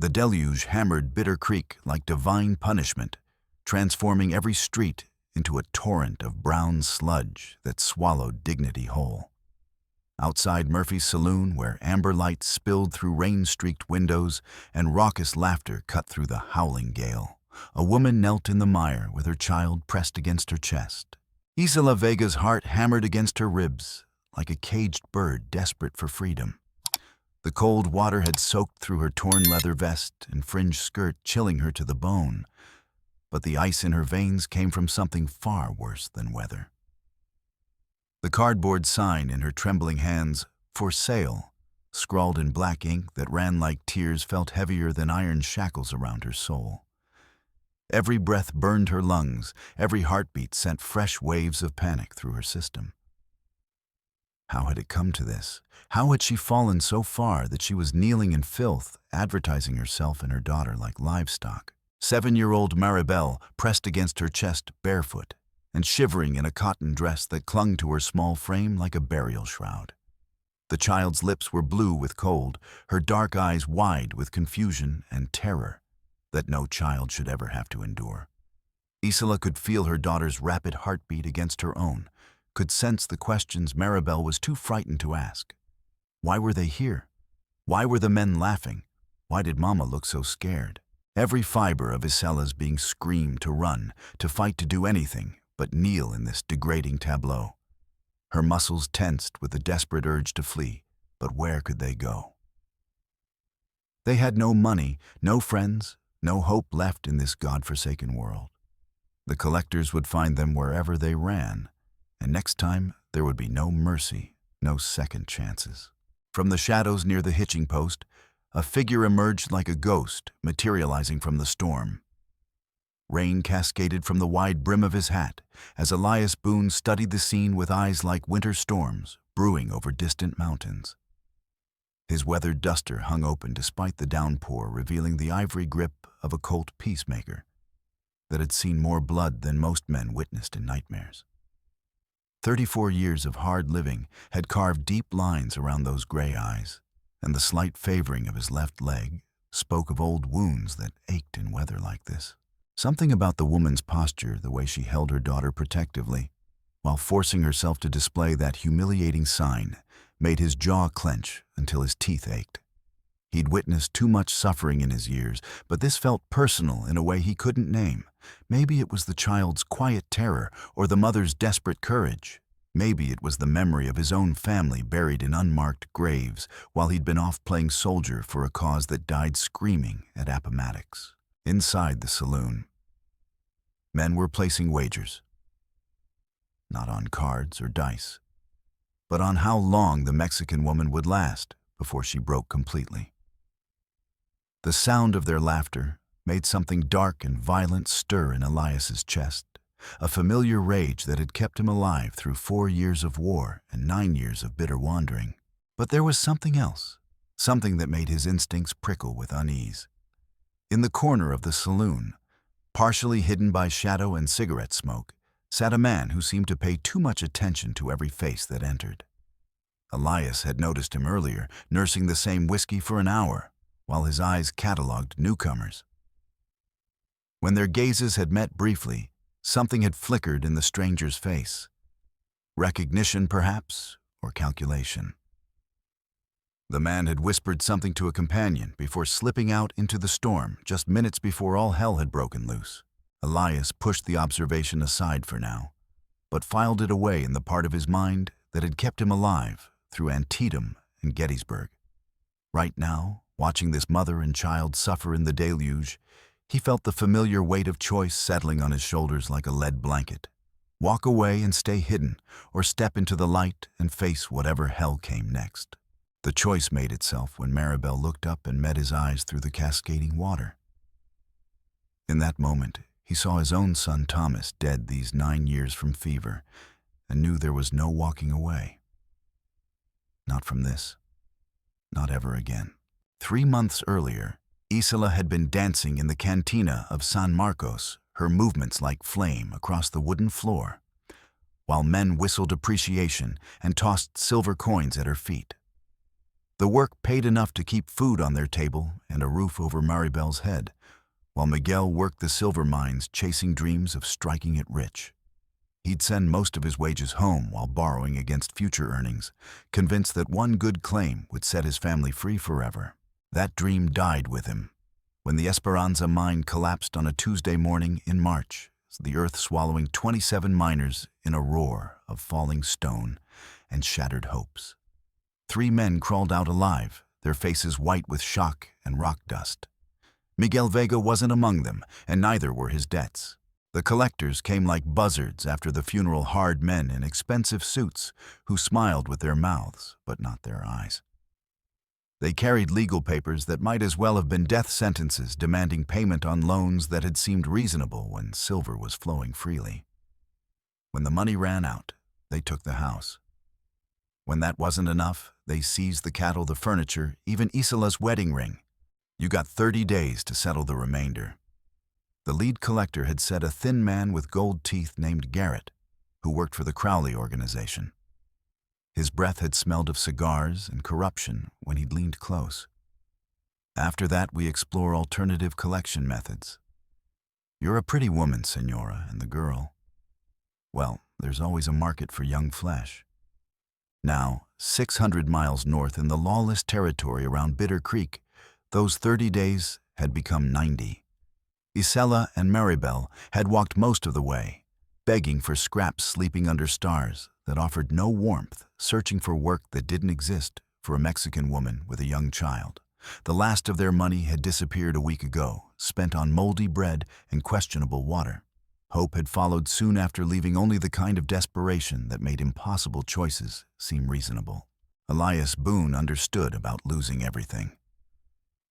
The deluge hammered Bitter Creek like divine punishment, transforming every street into a torrent of brown sludge that swallowed dignity whole. Outside Murphy's saloon, where amber lights spilled through rain-streaked windows and raucous laughter cut through the howling gale, a woman knelt in the mire with her child pressed against her chest. Isela Vega's heart hammered against her ribs like a caged bird desperate for freedom. The cold water had soaked through her torn leather vest and fringed skirt, chilling her to the bone, but the ice in her veins came from something far worse than weather. The cardboard sign in her trembling hands, "For sale," scrawled in black ink that ran like tears, felt heavier than iron shackles around her soul. Every breath burned her lungs, every heartbeat sent fresh waves of panic through her system. How had it come to this? How had she fallen so far that she was kneeling in filth, advertising herself and her daughter like livestock? 7-year-old Maribel pressed against her chest barefoot and shivering in a cotton dress that clung to her small frame like a burial shroud. The child's lips were blue with cold, her dark eyes wide with confusion and terror that no child should ever have to endure. Isela could feel her daughter's rapid heartbeat against her own, could sense the questions Maribel was too frightened to ask. Why were they here? Why were the men laughing? Why did Mama look so scared? Every fiber of Isela's being screamed to run, to fight, to do anything but kneel in this degrading tableau. Her muscles tensed with a desperate urge to flee, but where could they go? They had no money, no friends, no hope left in this godforsaken world. The collectors would find them wherever they ran, and next time there would be no mercy, no second chances. From the shadows near the hitching post, a figure emerged like a ghost, materializing from the storm. Rain cascaded from the wide brim of his hat as Elias Boone studied the scene with eyes like winter storms brewing over distant mountains. His weathered duster hung open despite the downpour, revealing the ivory grip of a Colt peacemaker that had seen more blood than most men witnessed in nightmares. 34 years of hard living had carved deep lines around those gray eyes, and the slight favoring of his left leg spoke of old wounds that ached in weather like this. Something about the woman's posture, the way she held her daughter protectively, while forcing herself to display that humiliating sign, made his jaw clench until his teeth ached. He'd witnessed too much suffering in his years, but this felt personal in a way he couldn't name. Maybe it was the child's quiet terror or the mother's desperate courage. Maybe it was the memory of his own family buried in unmarked graves while he'd been off playing soldier for a cause that died screaming at Appomattox. Inside the saloon, men were placing wagers. Not on cards or dice, but on how long the Mexican woman would last before she broke completely. The sound of their laughter made something dark and violent stir in Elias's chest, a familiar rage that had kept him alive through 4 years of war and 9 years of bitter wandering. But there was something else, something that made his instincts prickle with unease. In the corner of the saloon, partially hidden by shadow and cigarette smoke, sat a man who seemed to pay too much attention to every face that entered. Elias had noticed him earlier, nursing the same whiskey for an hour, while his eyes catalogued newcomers. When their gazes had met briefly, something had flickered in the stranger's face. Recognition, perhaps, or calculation. The man had whispered something to a companion before slipping out into the storm just minutes before all hell had broken loose. Elias pushed the observation aside for now, but filed it away in the part of his mind that had kept him alive through Antietam and Gettysburg. Right now, watching this mother and child suffer in the deluge, he felt the familiar weight of choice settling on his shoulders like a lead blanket. Walk away and stay hidden, or step into the light and face whatever hell came next. The choice made itself when Maribel looked up and met his eyes through the cascading water. In that moment, he saw his own son Thomas dead these 9 years from fever, and knew there was no walking away. Not from this. Not ever again. 3 months earlier, Isela had been dancing in the cantina of San Marcos, her movements like flame across the wooden floor, while men whistled appreciation and tossed silver coins at her feet. The work paid enough to keep food on their table and a roof over Maribel's head, while Miguel worked the silver mines chasing dreams of striking it rich. He'd send most of his wages home while borrowing against future earnings, convinced that one good claim would set his family free forever. That dream died with him when the Esperanza mine collapsed on a Tuesday morning in March, the earth swallowing 27 miners in a roar of falling stone and shattered hopes. 3 men crawled out alive, their faces white with shock and rock dust. Miguel Vega wasn't among them, and neither were his debts. The collectors came like buzzards after the funeral, hard men in expensive suits who smiled with their mouths but not their eyes. They carried legal papers that might as well have been death sentences, demanding payment on loans that had seemed reasonable when silver was flowing freely. When the money ran out, they took the house. When that wasn't enough, they seized the cattle, the furniture, even Isela's wedding ring. You got 30 days to settle the remainder. The lead collector had said a thin man with gold teeth named Garrett, who worked for the Crowley organization. His breath had smelled of cigars and corruption when he'd leaned close. After that, we explore alternative collection methods. You're a pretty woman, Senora, and the girl. Well, there's always a market for young flesh. Now, 600 miles north in the lawless territory around Bitter Creek, those 30 days had become 90. Isela and Maribel had walked most of the way, begging for scraps, sleeping under stars that offered no warmth, searching for work that didn't exist for a Mexican woman with a young child. The last of their money had disappeared a week ago, spent on moldy bread and questionable water. Hope had followed soon after, leaving only the kind of desperation that made impossible choices seem reasonable. Elias Boone understood about losing everything.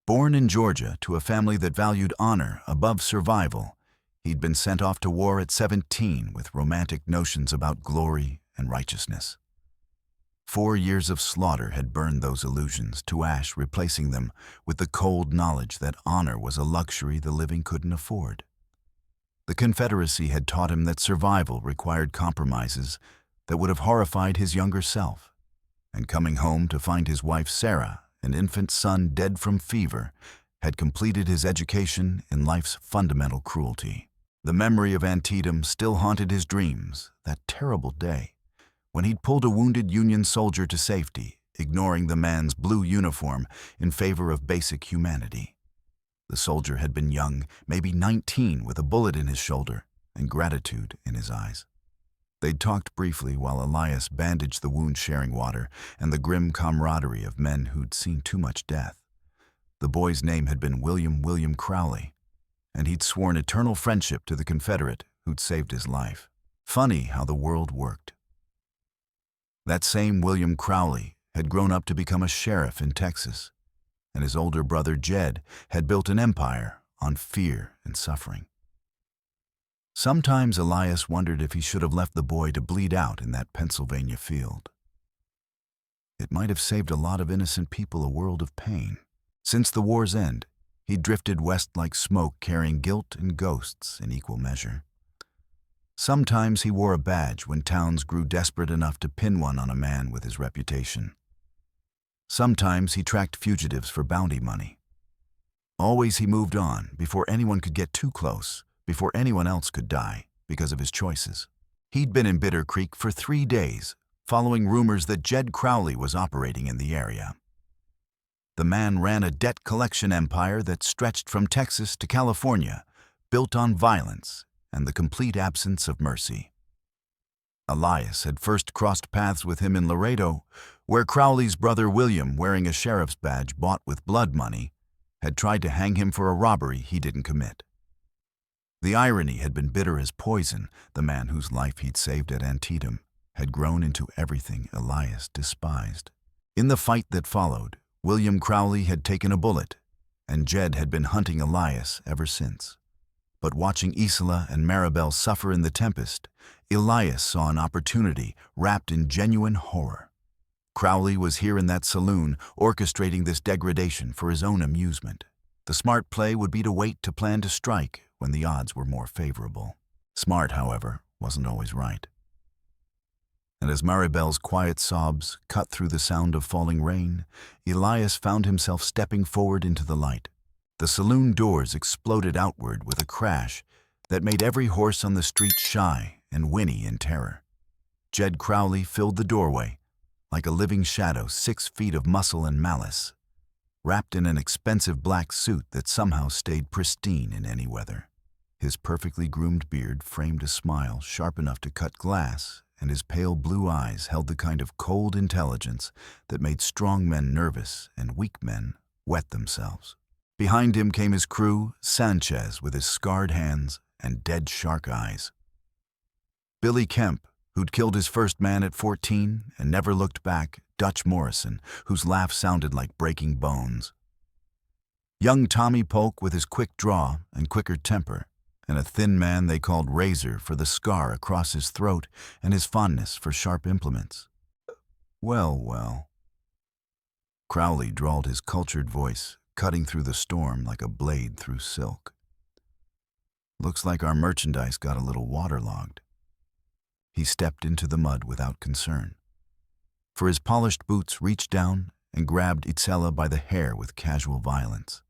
Born in Georgia to a family that valued honor above survival, he'd been sent off to war at 17 with romantic notions about glory and righteousness. 4 years of slaughter had burned those illusions to ash, replacing them with the cold knowledge that honor was a luxury the living couldn't afford. The Confederacy had taught him that survival required compromises that would have horrified his younger self. And coming home to find his wife Sarah, an infant son dead from fever, had completed his education in life's fundamental cruelty. The memory of Antietam still haunted his dreams, that terrible day when he'd pulled a wounded Union soldier to safety, ignoring the man's blue uniform in favor of basic humanity. The soldier had been young, maybe 19, with a bullet in his shoulder and gratitude in his eyes. They'd talked briefly while Elias bandaged the wound, sharing water and the grim camaraderie of men who'd seen too much death. The boy's name had been William Crowley, and he'd sworn eternal friendship to the Confederate who'd saved his life. Funny how the world worked. That same William Crowley had grown up to become a sheriff in Texas, and his older brother Jed had built an empire on fear and suffering. Sometimes Elias wondered if he should have left the boy to bleed out in that Pennsylvania field. It might have saved a lot of innocent people a world of pain. Since the war's end, he drifted west like smoke, carrying guilt and ghosts in equal measure. Sometimes he wore a badge when towns grew desperate enough to pin one on a man with his reputation. Sometimes he tracked fugitives for bounty money. Always he moved on before anyone could get too close, before anyone else could die because of his choices. He'd been in Bitter Creek for 3 days, following rumors that Jed Crowley was operating in the area. The man ran a debt collection empire that stretched from Texas to California, built on violence and the complete absence of mercy. Elias had first crossed paths with him in Laredo, where Crowley's brother William, wearing a sheriff's badge bought with blood money, had tried to hang him for a robbery he didn't commit. The irony had been bitter as poison. The man whose life he'd saved at Antietam had grown into everything Elias despised. In the fight that followed, William Crowley had taken a bullet, and Jed had been hunting Elias ever since. But watching Isela and Maribel suffer in the tempest, Elias saw an opportunity wrapped in genuine horror. Crowley was here in that saloon, orchestrating this degradation for his own amusement. The smart play would be to wait to plan to strike when the odds were more favorable. Smart, however, wasn't always right. and as Maribel's quiet sobs cut through the sound of falling rain, Elias found himself stepping forward into the light. The saloon doors exploded outward with a crash that made every horse on the street shy and whinny in terror. Jed Crowley filled the doorway, like a living shadow, 6 feet of muscle and malice, wrapped in an expensive black suit that somehow stayed pristine in any weather. His perfectly groomed beard framed a smile sharp enough to cut glass, and his pale blue eyes held the kind of cold intelligence that made strong men nervous and weak men wet themselves. Behind him came his crew, Sanchez with his scarred hands and dead shark eyes. Billy Kemp, who'd killed his first man at 14 and never looked back, Dutch Morrison, whose laugh sounded like breaking bones. Young Tommy Polk with his quick draw and quicker temper, and a thin man they called Razor for the scar across his throat and his fondness for sharp implements. Well, well. Crowley drawled his cultured voice, cutting through the storm like a blade through silk. Looks like our merchandise got a little waterlogged. He stepped into the mud without concern, for his polished boots reached down and grabbed Isela by the hair with casual violence.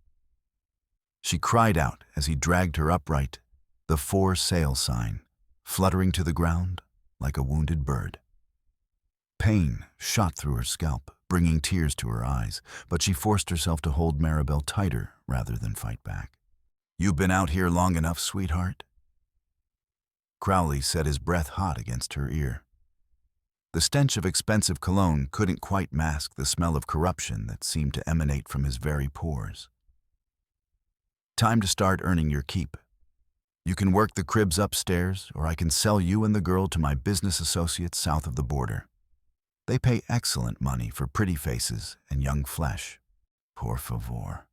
She cried out as he dragged her upright, the 4 sail sign fluttering to the ground like a wounded bird. Pain shot through her scalp, bringing tears to her eyes, but she forced herself to hold Maribel tighter rather than fight back. "You've been out here long enough, sweetheart?" Crowley set his breath hot against her ear. The stench of expensive cologne couldn't quite mask the smell of corruption that seemed to emanate from his very pores. "Time to start earning your keep. You can work the cribs upstairs, or I can sell you and the girl to my business associates south of the border. They pay excellent money for pretty faces and young flesh. Por favor."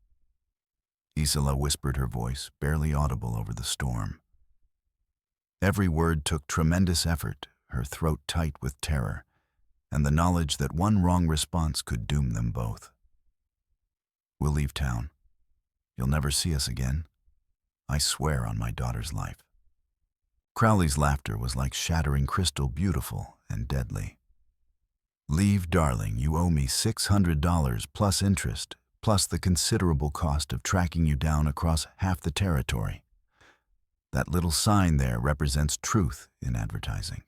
Isela whispered, her voice barely audible over the storm. Every word took tremendous effort, her throat tight with terror, and the knowledge that one wrong response could doom them both. "We'll leave town. You'll never see us again. I swear on my daughter's life." Crowley's laughter was like shattering crystal, beautiful and deadly. "Leave, darling. You owe me $600 plus interest, plus the considerable cost of tracking you down across half the territory. That little sign there represents truth in advertising."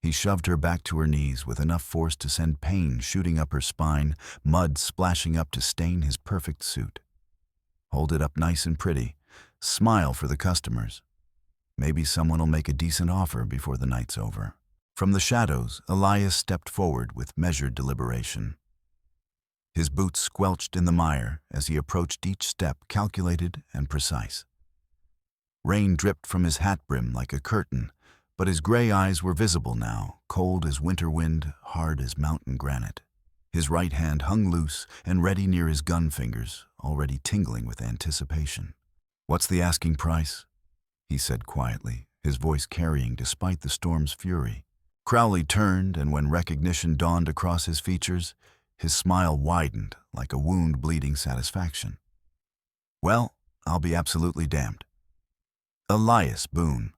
He shoved her back to her knees with enough force to send pain shooting up her spine, mud splashing up to stain his perfect suit. "Hold it up nice and pretty. Smile for the customers. Maybe someone will make a decent offer before the night's over." From the shadows, Elias stepped forward with measured deliberation. His boots squelched in the mire as he approached each step, calculated and precise. Rain dripped from his hat brim like a curtain, but his gray eyes were visible now, cold as winter wind, hard as mountain granite. His right hand hung loose and ready near his gun fingers, already tingling with anticipation. "What's the asking price?" he said quietly, his voice carrying despite the storm's fury. Crowley turned, and when recognition dawned across his features, his smile widened like a wound-bleeding satisfaction. "Well, I'll be absolutely damned. Elias Boone.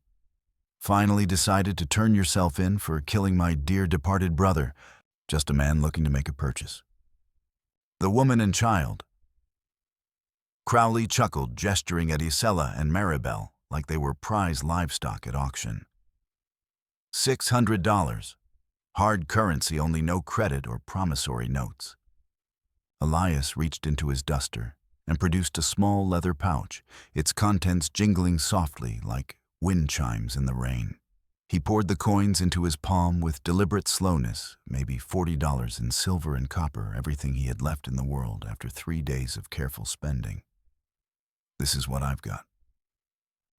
Finally decided to turn yourself in for killing my dear departed brother. Just a man looking to make a purchase. The woman and child." Crowley chuckled, gesturing at Isela and Maribel like they were prize livestock at auction. $600. Hard currency, only no credit or promissory notes. Elias reached into his duster and produced a small leather pouch, its contents jingling softly like wind chimes in the rain. He poured the coins into his palm with deliberate slowness, maybe $40 in silver and copper, everything he had left in the world after 3 days of careful spending. "This is what I've got."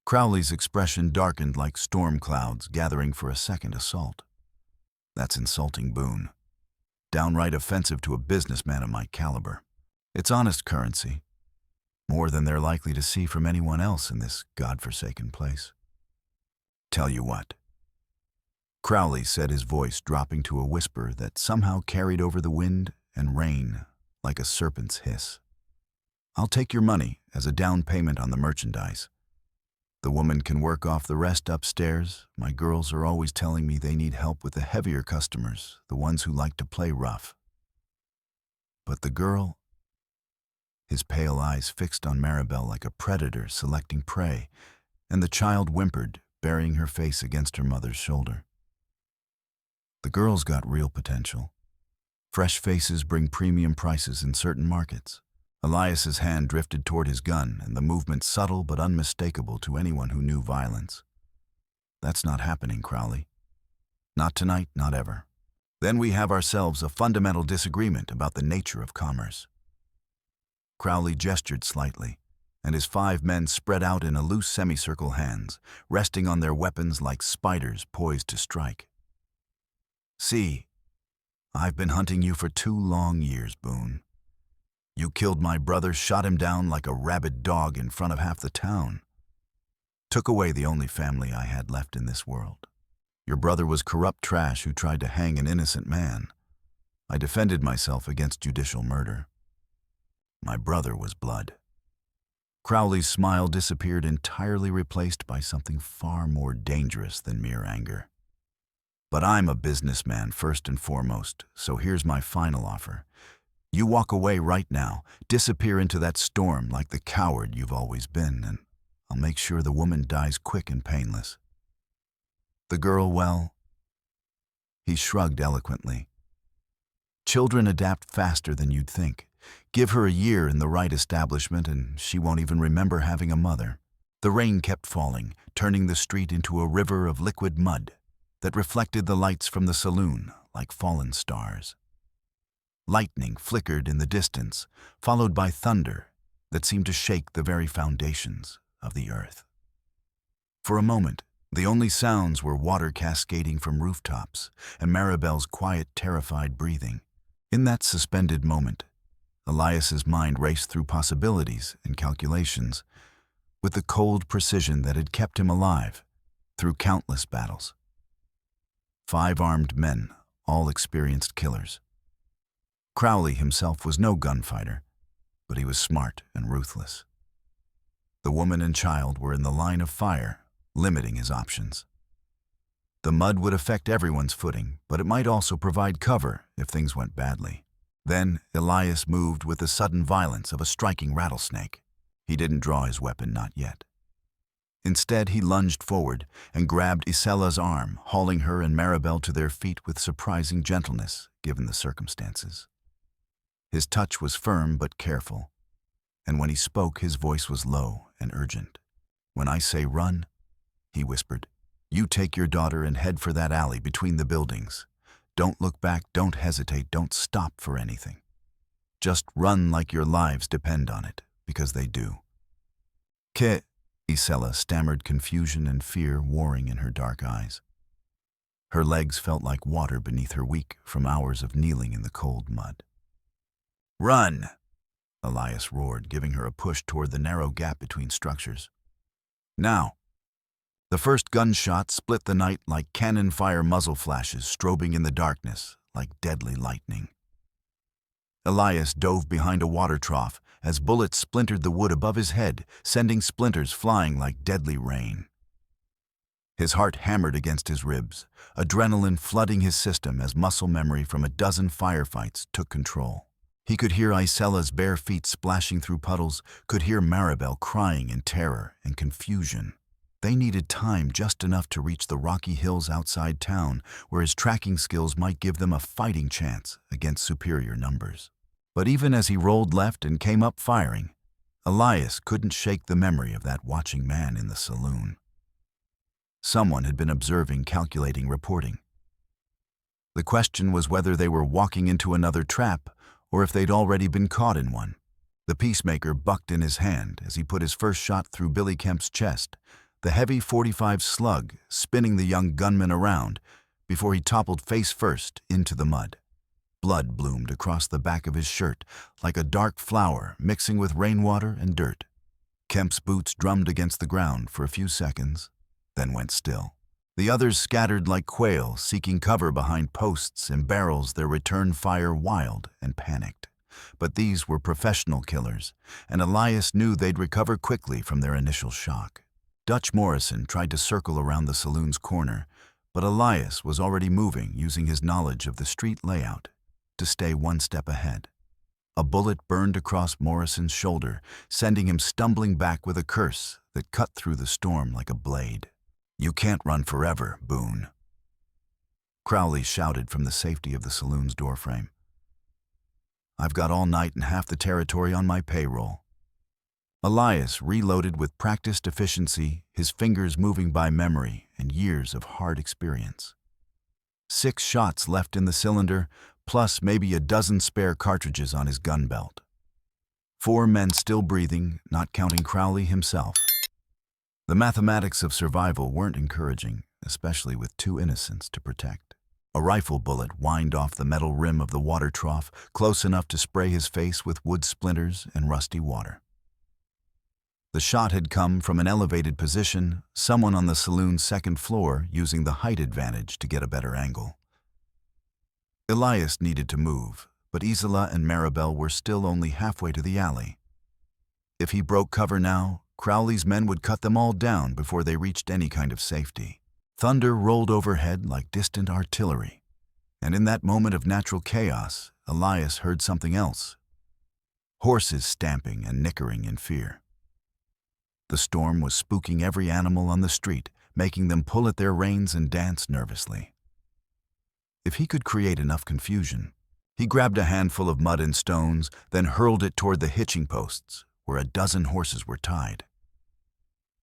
Crowley's expression darkened like storm clouds gathering for a second assault. "That's insulting, Boone. Downright offensive to a businessman of my caliber. It's honest currency. More than they're likely to see from anyone else in this godforsaken place. Tell you what." Crowley said, his voice dropping to a whisper that somehow carried over the wind and rain like a serpent's hiss. "I'll take your money as a down payment on the merchandise. The woman can work off the rest upstairs. My girls are always telling me they need help with the heavier customers, the ones who like to play rough. But the girl, his pale eyes fixed on Maribel like a predator selecting prey, and the child whimpered, burying her face against her mother's shoulder. The girl's got real potential. Fresh faces bring premium prices in certain markets. Elias's hand drifted toward his gun, and the movement subtle but unmistakable to anyone who knew violence. That's not happening, Crowley. Not tonight, not ever. Then we have ourselves a fundamental disagreement about the nature of commerce. Crowley gestured slightly, and his 5 men spread out in a loose semicircle hands, resting on their weapons like spiders poised to strike. See, I've been hunting you for 2 long years, Boone. You killed my brother, shot him down like a rabid dog in front of half the town. Took away the only family I had left in this world. Your brother was corrupt trash who tried to hang an innocent man. I defended myself against judicial murder. My brother was blood. Crowley's smile disappeared, entirely replaced by something far more dangerous than mere anger. But I'm a businessman first and foremost, so here's my final offer. You walk away right now, disappear into that storm like the coward you've always been, and I'll make sure the woman dies quick and painless. The girl, well, he shrugged eloquently. Children adapt faster than you'd think. Give her a year in the right establishment and she won't even remember having a mother. The rain kept falling, turning the street into a river of liquid mud that reflected the lights from the saloon like fallen stars. Lightning flickered in the distance, followed by thunder that seemed to shake the very foundations of the earth. For a moment, the only sounds were water cascading from rooftops and Maribel's quiet, terrified breathing. In that suspended moment, Elias's mind raced through possibilities and calculations with the cold precision that had kept him alive through countless battles. 5 armed men, all experienced killers. Crowley himself was no gunfighter, but he was smart and ruthless. The woman and child were in the line of fire, limiting his options. The mud would affect everyone's footing, but it might also provide cover if things went badly. Then Elias moved with the sudden violence of a striking rattlesnake. He didn't draw his weapon, not yet. Instead, he lunged forward and grabbed Isela's arm, hauling her and Maribel to their feet with surprising gentleness, given the circumstances. His touch was firm but careful, and when he spoke, his voice was low and urgent. "When I say run," he whispered, "you take your daughter and head for that alley between the buildings. Don't look back, don't hesitate, don't stop for anything. Just run like your lives depend on it, because they do." "Que?" Isela stammered, confusion and fear warring in her dark eyes. Her legs felt like water beneath her weak from hours of kneeling in the cold mud. "Run!" Elias roared, giving her a push toward the narrow gap between structures. "Now!" The first gunshot split the night like cannon fire muzzle flashes strobing in the darkness like deadly lightning. Elias dove behind a water trough as bullets splintered the wood above his head, sending splinters flying like deadly rain. His heart hammered against his ribs, adrenaline flooding his system as muscle memory from a dozen firefights took control. He could hear Isela's bare feet splashing through puddles, could hear Maribel crying in terror and confusion. They needed time just enough to reach the rocky hills outside town, where his tracking skills might give them a fighting chance against superior numbers. But even as he rolled left and came up firing, Elias couldn't shake the memory of that watching man in the saloon. Someone had been observing, calculating, reporting. The question was whether they were walking into another trap or if they'd already been caught in one. The peacemaker bucked in his hand as he put his first shot through Billy Kemp's chest, the heavy .45 slug spinning the young gunman around before he toppled face first into the mud. Blood bloomed across the back of his shirt like a dark flower mixing with rainwater and dirt. Kemp's boots drummed against the ground for a few seconds, then went still. The others scattered like quail, seeking cover behind posts and barrels, their return fire wild and panicked. But these were professional killers, and Elias knew they'd recover quickly from their initial shock. Dutch Morrison tried to circle around the saloon's corner, but Elias was already moving using his knowledge of the street layout to stay one step ahead. A bullet burned across Morrison's shoulder, sending him stumbling back with a curse that cut through the storm like a blade. "You can't run forever, Boone," Crowley shouted from the safety of the saloon's doorframe. "I've got all night and half the territory on my payroll." Elias reloaded with practiced efficiency, his fingers moving by memory and years of hard experience. 6 shots left in the cylinder, plus maybe a dozen spare cartridges on his gun belt. 4 men still breathing, not counting Crowley himself. The mathematics of survival weren't encouraging, especially with 2 innocents to protect. A rifle bullet whined off the metal rim of the water trough, close enough to spray his face with wood splinters and rusty water. The shot had come from an elevated position, someone on the saloon's 2nd floor using the height advantage to get a better angle. Elias needed to move, but Isela and Maribel were still only halfway to the alley. If he broke cover now, Crowley's men would cut them all down before they reached any kind of safety. Thunder rolled overhead like distant artillery, and in that moment of natural chaos, Elias heard something else. Horses stamping and nickering in fear. The storm was spooking every animal on the street, making them pull at their reins and dance nervously. If he could create enough confusion, he grabbed a handful of mud and stones, then hurled it toward the hitching posts, where a dozen horses were tied.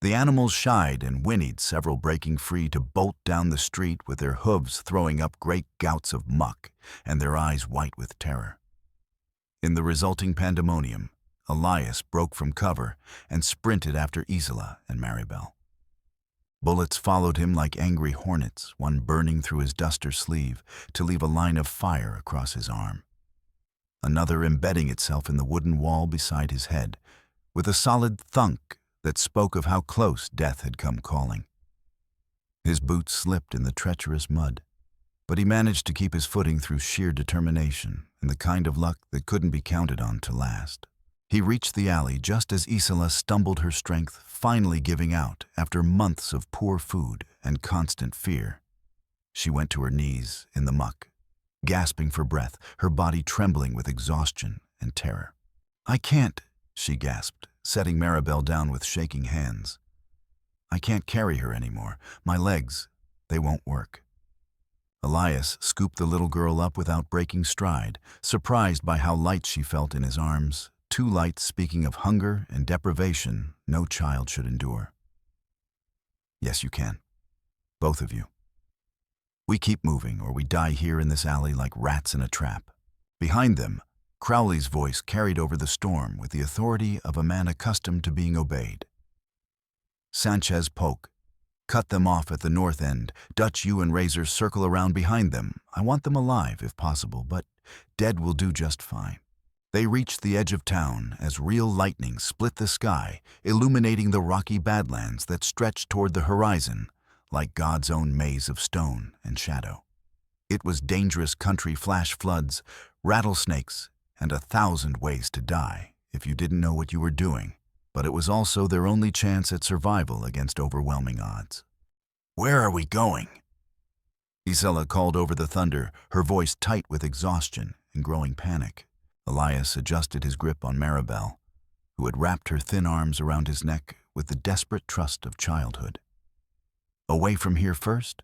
The animals shied and whinnied, several breaking free to bolt down the street with their hooves throwing up great gouts of muck and their eyes white with terror. In the resulting pandemonium, Elias broke from cover and sprinted after Isela and Maribel. Bullets followed him like angry hornets, one burning through his duster sleeve to leave a line of fire across his arm. Another embedding itself in the wooden wall beside his head, with a solid thunk that spoke of how close death had come calling. His boots slipped in the treacherous mud, but he managed to keep his footing through sheer determination and the kind of luck that couldn't be counted on to last. He reached the alley just as Isela stumbled, her strength finally giving out after months of poor food and constant fear. She went to her knees in the muck, gasping for breath, her body trembling with exhaustion and terror. "I can't," she gasped, setting Maribel down with shaking hands. "I can't carry her anymore. My legs, they won't work." Elias scooped the little girl up without breaking stride, surprised by how light she felt in his arms, too light, speaking of hunger and deprivation no child should endure. "Yes, you can. Both of you. We keep moving or we die here in this alley like rats in a trap." Behind them, Crowley's voice carried over the storm with the authority of a man accustomed to being obeyed. "Sanchez poke. Cut them off at the north end. Dutch, you and Razor circle around behind them. I want them alive if possible, but dead will do just fine." They reached the edge of town as real lightning split the sky, illuminating the rocky badlands that stretched toward the horizon, like God's own maze of stone and shadow. It was dangerous country, flash floods, rattlesnakes, and 1,000 ways to die if you didn't know what you were doing, but it was also their only chance at survival against overwhelming odds. "Where are we going?" Isela called over the thunder, her voice tight with exhaustion and growing panic. Elias adjusted his grip on Maribel, who had wrapped her thin arms around his neck with the desperate trust of childhood. "Away from here first?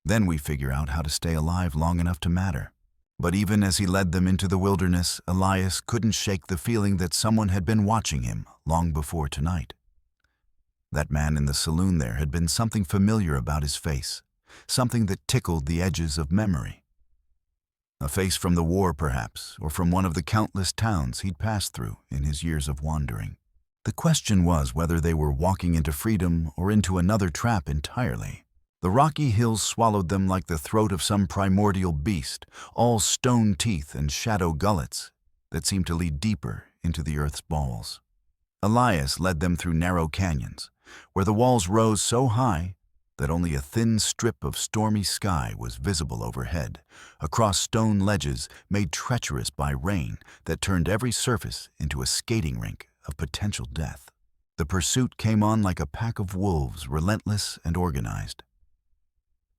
Then we figure out how to stay alive long enough to matter." But even as he led them into the wilderness, Elias couldn't shake the feeling that someone had been watching him long before tonight. That man in the saloon there had been something familiar about his face, something that tickled the edges of memory. A face from the war, perhaps, or from one of the countless towns he'd passed through in his years of wandering. The question was whether they were walking into freedom or into another trap entirely. The rocky hills swallowed them like the throat of some primordial beast, all stone teeth and shadow gullets that seemed to lead deeper into the earth's bowels. Elias led them through narrow canyons, where the walls rose so high that only a thin strip of stormy sky was visible overhead, across stone ledges made treacherous by rain that turned every surface into a skating rink of potential death. The pursuit came on like a pack of wolves, relentless and organized.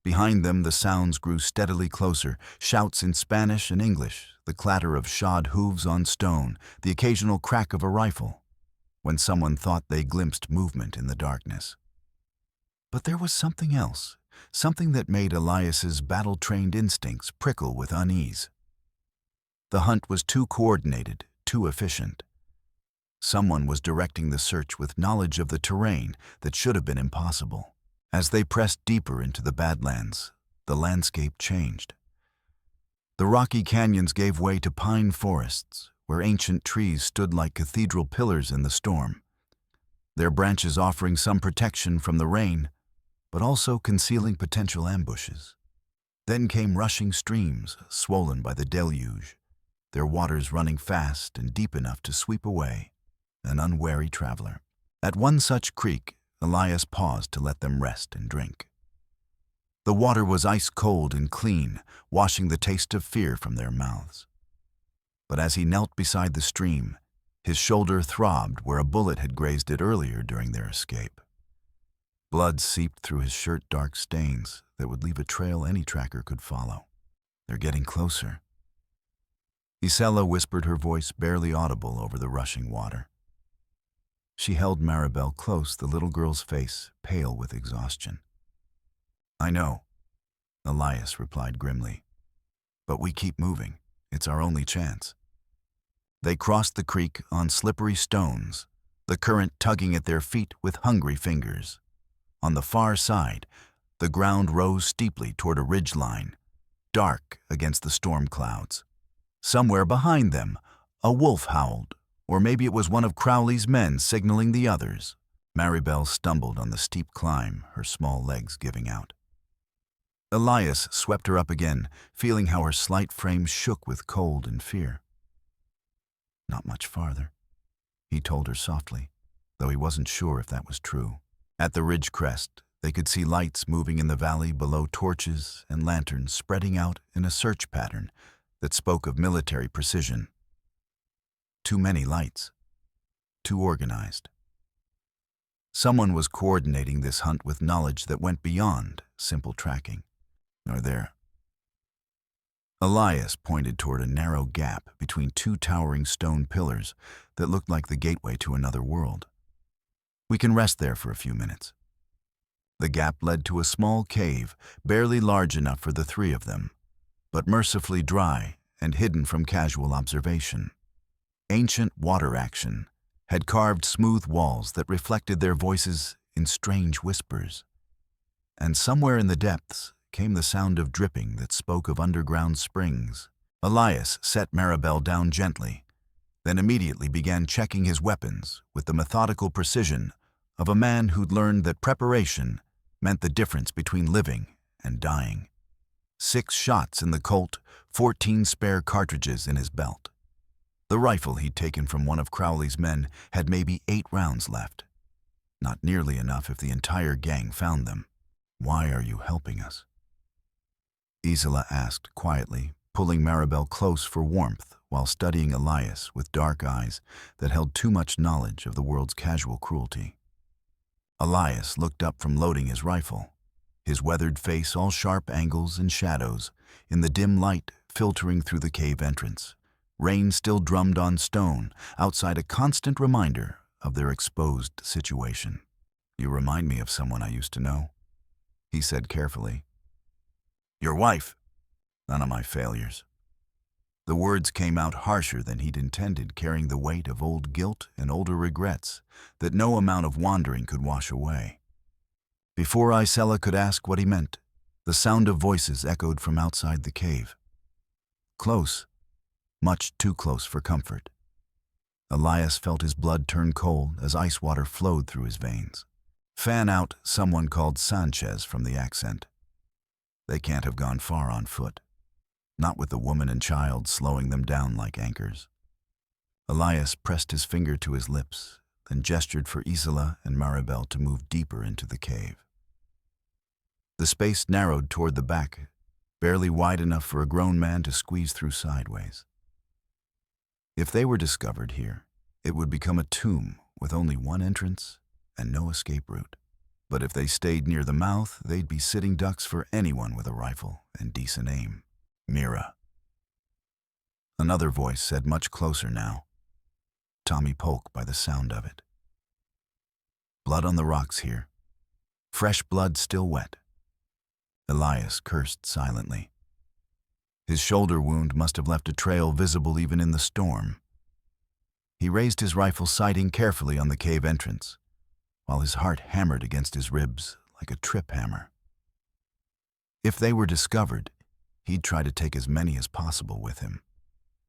Behind them, the sounds grew steadily closer, shouts in Spanish and English, the clatter of shod hooves on stone, the occasional crack of a rifle, when someone thought they glimpsed movement in the darkness. But there was something else, something that made Elias's battle-trained instincts prickle with unease. The hunt was too coordinated, too efficient. Someone was directing the search with knowledge of the terrain that should have been impossible. As they pressed deeper into the Badlands, the landscape changed. The rocky canyons gave way to pine forests, where ancient trees stood like cathedral pillars in the storm, their branches offering some protection from the rain, but also concealing potential ambushes. Then came rushing streams, swollen by the deluge, their waters running fast and deep enough to sweep away an unwary traveler. At one such creek, Elias paused to let them rest and drink. The water was ice-cold and clean, washing the taste of fear from their mouths. But as he knelt beside the stream, his shoulder throbbed where a bullet had grazed it earlier during their escape. Blood seeped through his shirt, dark stains that would leave a trail any tracker could follow. "They're getting closer." Isela whispered, her voice barely audible over the rushing water. She held Maribel close, the little girl's face pale with exhaustion. "I know," Elias replied grimly. "But we keep moving. It's our only chance." They crossed the creek on slippery stones, the current tugging at their feet with hungry fingers. On the far side, the ground rose steeply toward a ridgeline, dark against the storm clouds. Somewhere behind them, a wolf howled, or maybe it was one of Crowley's men signaling the others. Maribel stumbled on the steep climb, her small legs giving out. Elias swept her up again, feeling how her slight frame shook with cold and fear. "Not much farther," he told her softly, though he wasn't sure if that was true. At the ridge crest, they could see lights moving in the valley below, torches and lanterns spreading out in a search pattern that spoke of military precision. Too many lights. Too organized. Someone was coordinating this hunt with knowledge that went beyond simple tracking. Or there. Elias pointed toward a narrow gap between two towering stone pillars that looked like the gateway to another world. "We can rest there for a few minutes." The gap led to a small cave, barely large enough for the three of them, but mercifully dry and hidden from casual observation. Ancient water action had carved smooth walls that reflected their voices in strange whispers. And somewhere in the depths came the sound of dripping that spoke of underground springs. Elias set Maribel down gently, then immediately began checking his weapons with the methodical precision of a man who'd learned that preparation meant the difference between living and dying. 6 shots in the Colt, 14 spare cartridges in his belt. The rifle he'd taken from one of Crowley's men had maybe 8 rounds left. Not nearly enough if the entire gang found them. "Why are you helping us?" Isela asked quietly, pulling Maribel close for warmth while studying Elias with dark eyes that held too much knowledge of the world's casual cruelty. Elias looked up from loading his rifle, his weathered face all sharp angles and shadows in the dim light filtering through the cave entrance. Rain still drummed on stone, outside a constant reminder of their exposed situation. "You remind me of someone I used to know," he said carefully. "Your wife." "None of my failures." The words came out harsher than he'd intended, carrying the weight of old guilt and older regrets that no amount of wandering could wash away. Before Isela could ask what he meant, the sound of voices echoed from outside the cave. Close. Much too close for comfort. Elias felt his blood turn cold as ice water flowed through his veins. "Fan out," someone called Sanchez from the accent. They can't have gone far on foot. Not with the woman and child slowing them down like anchors. Elias pressed his finger to his lips, then gestured for Isela and Maribel to move deeper into the cave. The space narrowed toward the back, barely wide enough for a grown man to squeeze through sideways. If they were discovered here, it would become a tomb with only one entrance and no escape route. But if they stayed near the mouth, they'd be sitting ducks for anyone with a rifle and decent aim. Mira. Another voice said much closer now. Tommy Polk by the sound of it. Blood on the rocks here. Fresh blood still wet. Elias cursed silently. His shoulder wound must have left a trail visible even in the storm. He raised his rifle, sighting carefully on the cave entrance, while his heart hammered against his ribs like a trip hammer. If they were discovered, he'd try to take as many as possible with him.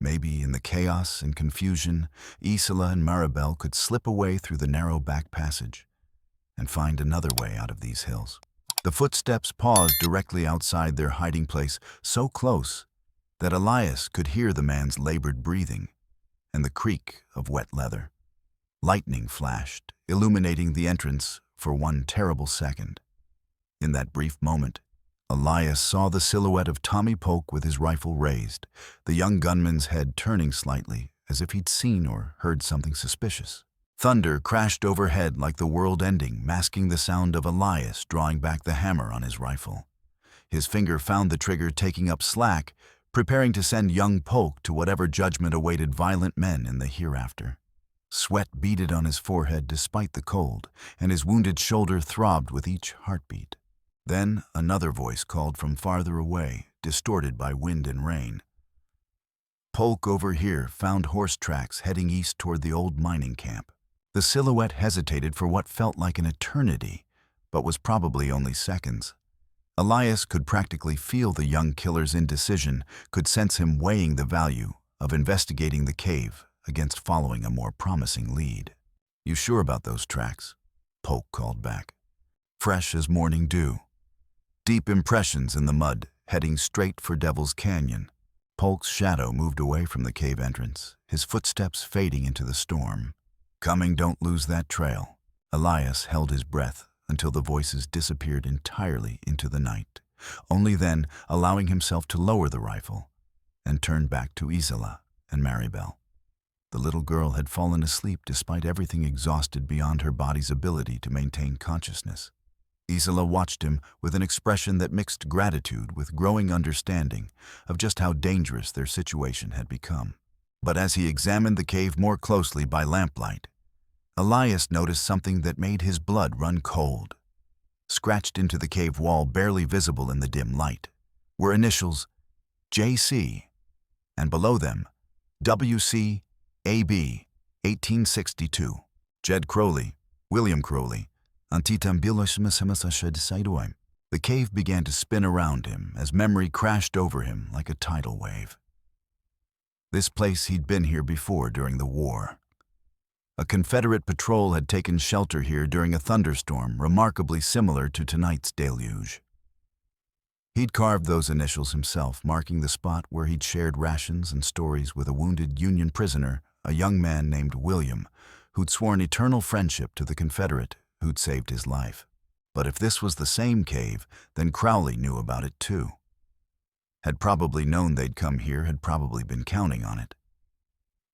Maybe in the chaos and confusion, Isela and Maribel could slip away through the narrow back passage and find another way out of these hills. The footsteps paused directly outside their hiding place, so close that Elias could hear the man's labored breathing and the creak of wet leather. Lightning flashed, illuminating the entrance for one terrible second. In that brief moment, Elias saw the silhouette of Tommy Polk with his rifle raised, the young gunman's head turning slightly as if he'd seen or heard something suspicious. Thunder crashed overhead like the world ending, masking the sound of Elias drawing back the hammer on his rifle. His finger found the trigger, taking up slack, preparing to send young Polk to whatever judgment awaited violent men in the hereafter. Sweat beaded on his forehead despite the cold, and his wounded shoulder throbbed with each heartbeat. Then another voice called from farther away, distorted by wind and rain. Polk over here found horse tracks heading east toward the old mining camp. The silhouette hesitated for what felt like an eternity, but was probably only seconds. Elias could practically feel the young killer's indecision, could sense him weighing the value of investigating the cave against following a more promising lead. "You sure about those tracks?" Polk called back. Fresh as morning dew. Deep impressions in the mud, heading straight for Devil's Canyon. Polk's shadow moved away from the cave entrance, his footsteps fading into the storm. "Coming, don't lose that trail." Elias held his breath until the voices disappeared entirely into the night, only then allowing himself to lower the rifle and turn back to Isela and Maribel. The little girl had fallen asleep despite everything, exhausted beyond her body's ability to maintain consciousness. Isela watched him with an expression that mixed gratitude with growing understanding of just how dangerous their situation had become. But as he examined the cave more closely by lamplight, Elias noticed something that made his blood run cold. Scratched into the cave wall, barely visible in the dim light, were initials JC, and below them, WC AB 1862. Jed Crowley, William Crowley. The cave began to spin around him as memory crashed over him like a tidal wave. This place, he'd been here before during the war. A Confederate patrol had taken shelter here during a thunderstorm remarkably similar to tonight's deluge. He'd carved those initials himself, marking the spot where he'd shared rations and stories with a wounded Union prisoner, a young man named William, who'd sworn eternal friendship to the Confederate who'd saved his life. But if this was the same cave, then Crowley knew about it too. Had probably known they'd come here, had probably been counting on it.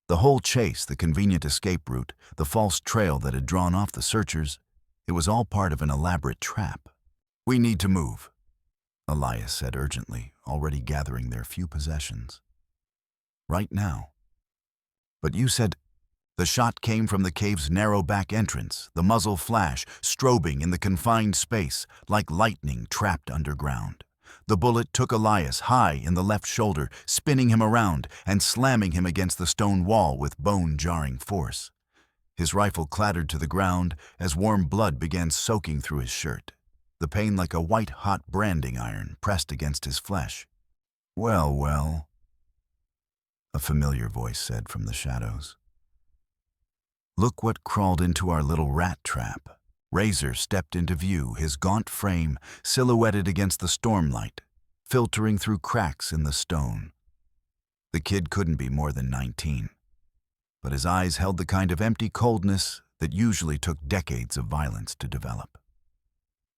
The whole chase, the convenient escape route, the false trail that had drawn off the searchers, it was all part of an elaborate trap. "We need to move," Elias said urgently, already gathering their few possessions. "Right now." "But you said—" The shot came from the cave's narrow back entrance, the muzzle flash, strobing in the confined space like lightning trapped underground. The bullet took Elias high in the left shoulder, spinning him around and slamming him against the stone wall with bone-jarring force. His rifle clattered to the ground as warm blood began soaking through his shirt, the pain like a white-hot branding iron pressed against his flesh. "Well, well," a familiar voice said from the shadows. "Look what crawled into our little rat trap." Razor stepped into view, his gaunt frame silhouetted against the stormlight, filtering through cracks in the stone. The kid couldn't be more than 19, but his eyes held the kind of empty coldness that usually took decades of violence to develop.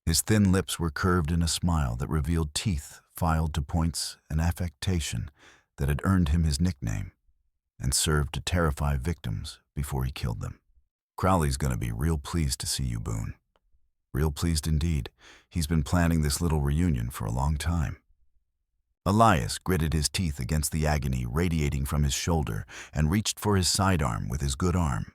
His thin lips were curved in a smile that revealed teeth filed to points, an affectation that had earned him his nickname and served to terrify victims before he killed them. Crowley's gonna be real pleased to see you, Boone. Real pleased indeed. He's been planning this little reunion for a long time. Elias gritted his teeth against the agony radiating from his shoulder and reached for his sidearm with his good arm.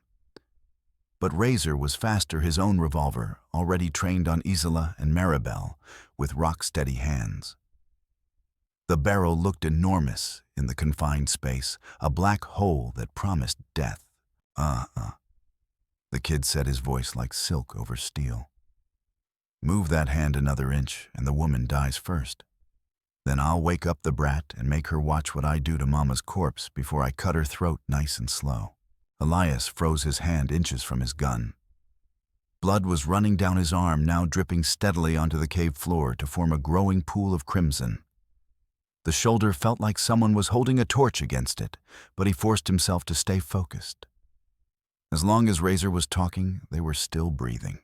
But Razor was faster his own revolver, already trained on Isela and Maribel, with rock-steady hands. The barrel looked enormous in the confined space, a black hole that promised death. The kid said, his voice like silk over steel. Move that hand another inch and the woman dies first. Then I'll wake up the brat and make her watch what I do to Mama's corpse before I cut her throat nice and slow. Elias froze his hand inches from his gun. Blood was running down his arm, now dripping steadily onto the cave floor to form a growing pool of crimson. The shoulder felt like someone was holding a torch against it, but he forced himself to stay focused. As long as Razor was talking, they were still breathing.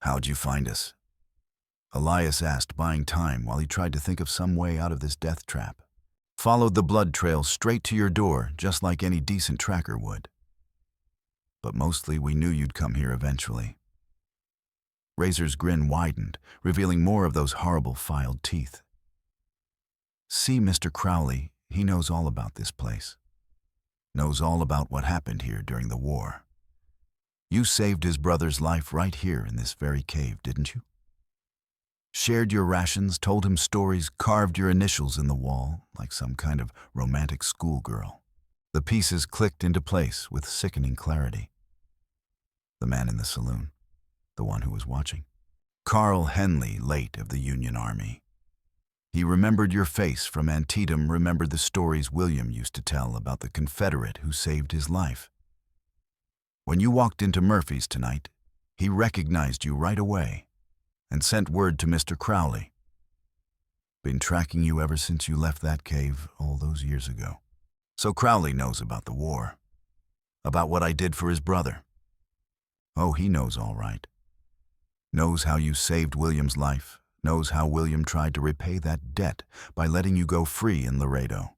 "How'd you find us?" Elias asked, buying time while he tried to think of some way out of this death trap. "Followed the blood trail straight to your door, just like any decent tracker would. But mostly we knew you'd come here eventually." Razor's grin widened, revealing more of those horrible filed teeth. "See, Mr. Crowley, he knows all about this place. Knows all about what happened here during the war. You saved his brother's life right here in this very cave, didn't you? Shared your rations, told him stories, carved your initials in the wall like some kind of romantic schoolgirl." The pieces clicked into place with sickening clarity. The man in the saloon, the one who was watching. Carl Henley, late of the Union Army. He remembered your face from Antietam, remembered the stories William used to tell about the Confederate who saved his life. When you walked into Murphy's tonight, he recognized you right away and sent word to Mr. Crowley. Been tracking you ever since you left that cave all those years ago. So Crowley knows about the war, about what I did for his brother. Oh, he knows all right. Knows how you saved William's life. Knows how William tried to repay that debt by letting you go free in Laredo.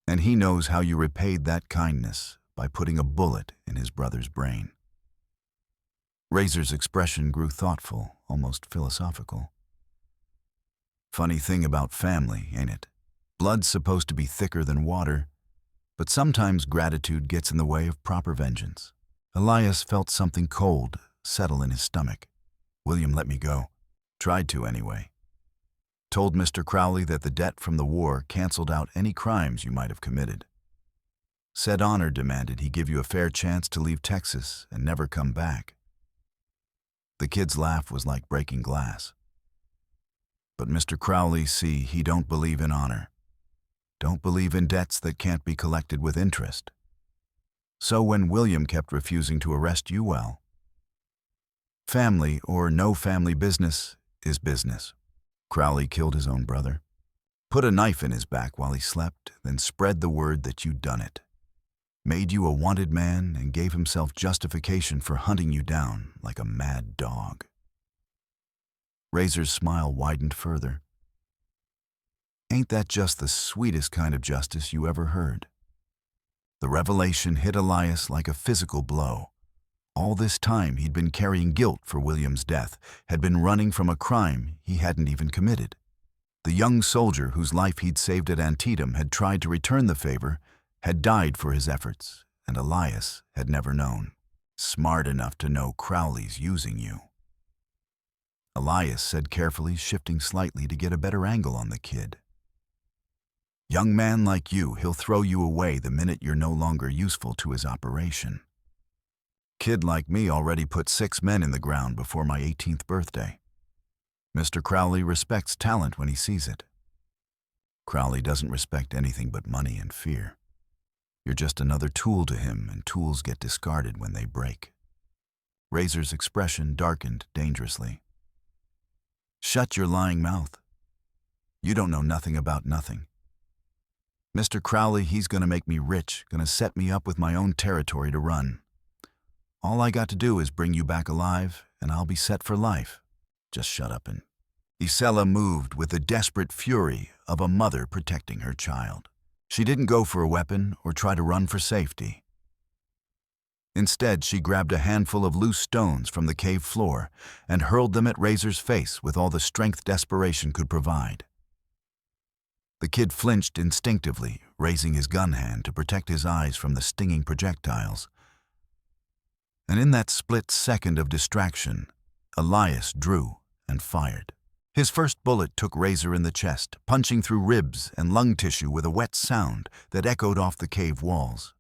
And he knows how you repaid that kindness by putting a bullet in his brother's brain. Razor's expression grew thoughtful, almost philosophical. Funny thing about family, ain't it? Blood's supposed to be thicker than water, but sometimes gratitude gets in the way of proper vengeance. Elias felt something cold settle in his stomach. "William let me go. Tried to, anyway. Told Mr. Crowley that the debt from the war canceled out any crimes you might have committed. Said honor demanded he give you a fair chance to leave Texas and never come back." The kid's laugh was like breaking glass. "But Mr. Crowley, see, he don't believe in honor. Don't believe in debts that can't be collected with interest. So when William kept refusing to arrest you, well, family or no family business is business. Crowley killed his own brother, put a knife in his back while he slept, then spread the word that you'd done it. Made you a wanted man and gave himself justification for hunting you down like a mad dog." Razor's smile widened further. "Ain't that just the sweetest kind of justice you ever heard?" The revelation hit Elias like a physical blow. All this time he'd been carrying guilt for William's death, had been running from a crime he hadn't even committed. The young soldier whose life he'd saved at Antietam had tried to return the favor, had died for his efforts, and Elias had never known. Smart enough to know Crowley's using you. Elias said carefully, shifting slightly to get a better angle on the kid. "Young man like you, he'll throw you away the minute you're no longer useful to his operation. Kid like me already put 6 men in the ground before my 18th birthday. Mr. Crowley respects talent when he sees it. Crowley doesn't respect anything but money and fear. You're just another tool to him, and tools get discarded when they break." Razor's expression darkened dangerously. "Shut your lying mouth. You don't know nothing about nothing. Mr. Crowley, he's gonna make me rich, gonna set me up with my own territory to run. All I got to do is bring you back alive, and I'll be set for life. Just shut up and..." Isela moved with the desperate fury of a mother protecting her child. She didn't go for a weapon or try to run for safety. Instead, she grabbed a handful of loose stones from the cave floor and hurled them at Razor's face with all the strength desperation could provide. The kid flinched instinctively, raising his gun hand to protect his eyes from the stinging projectiles. And in that split second of distraction, Elias drew and fired. His first bullet took Razor in the chest, punching through ribs and lung tissue with a wet sound that echoed off the cave walls.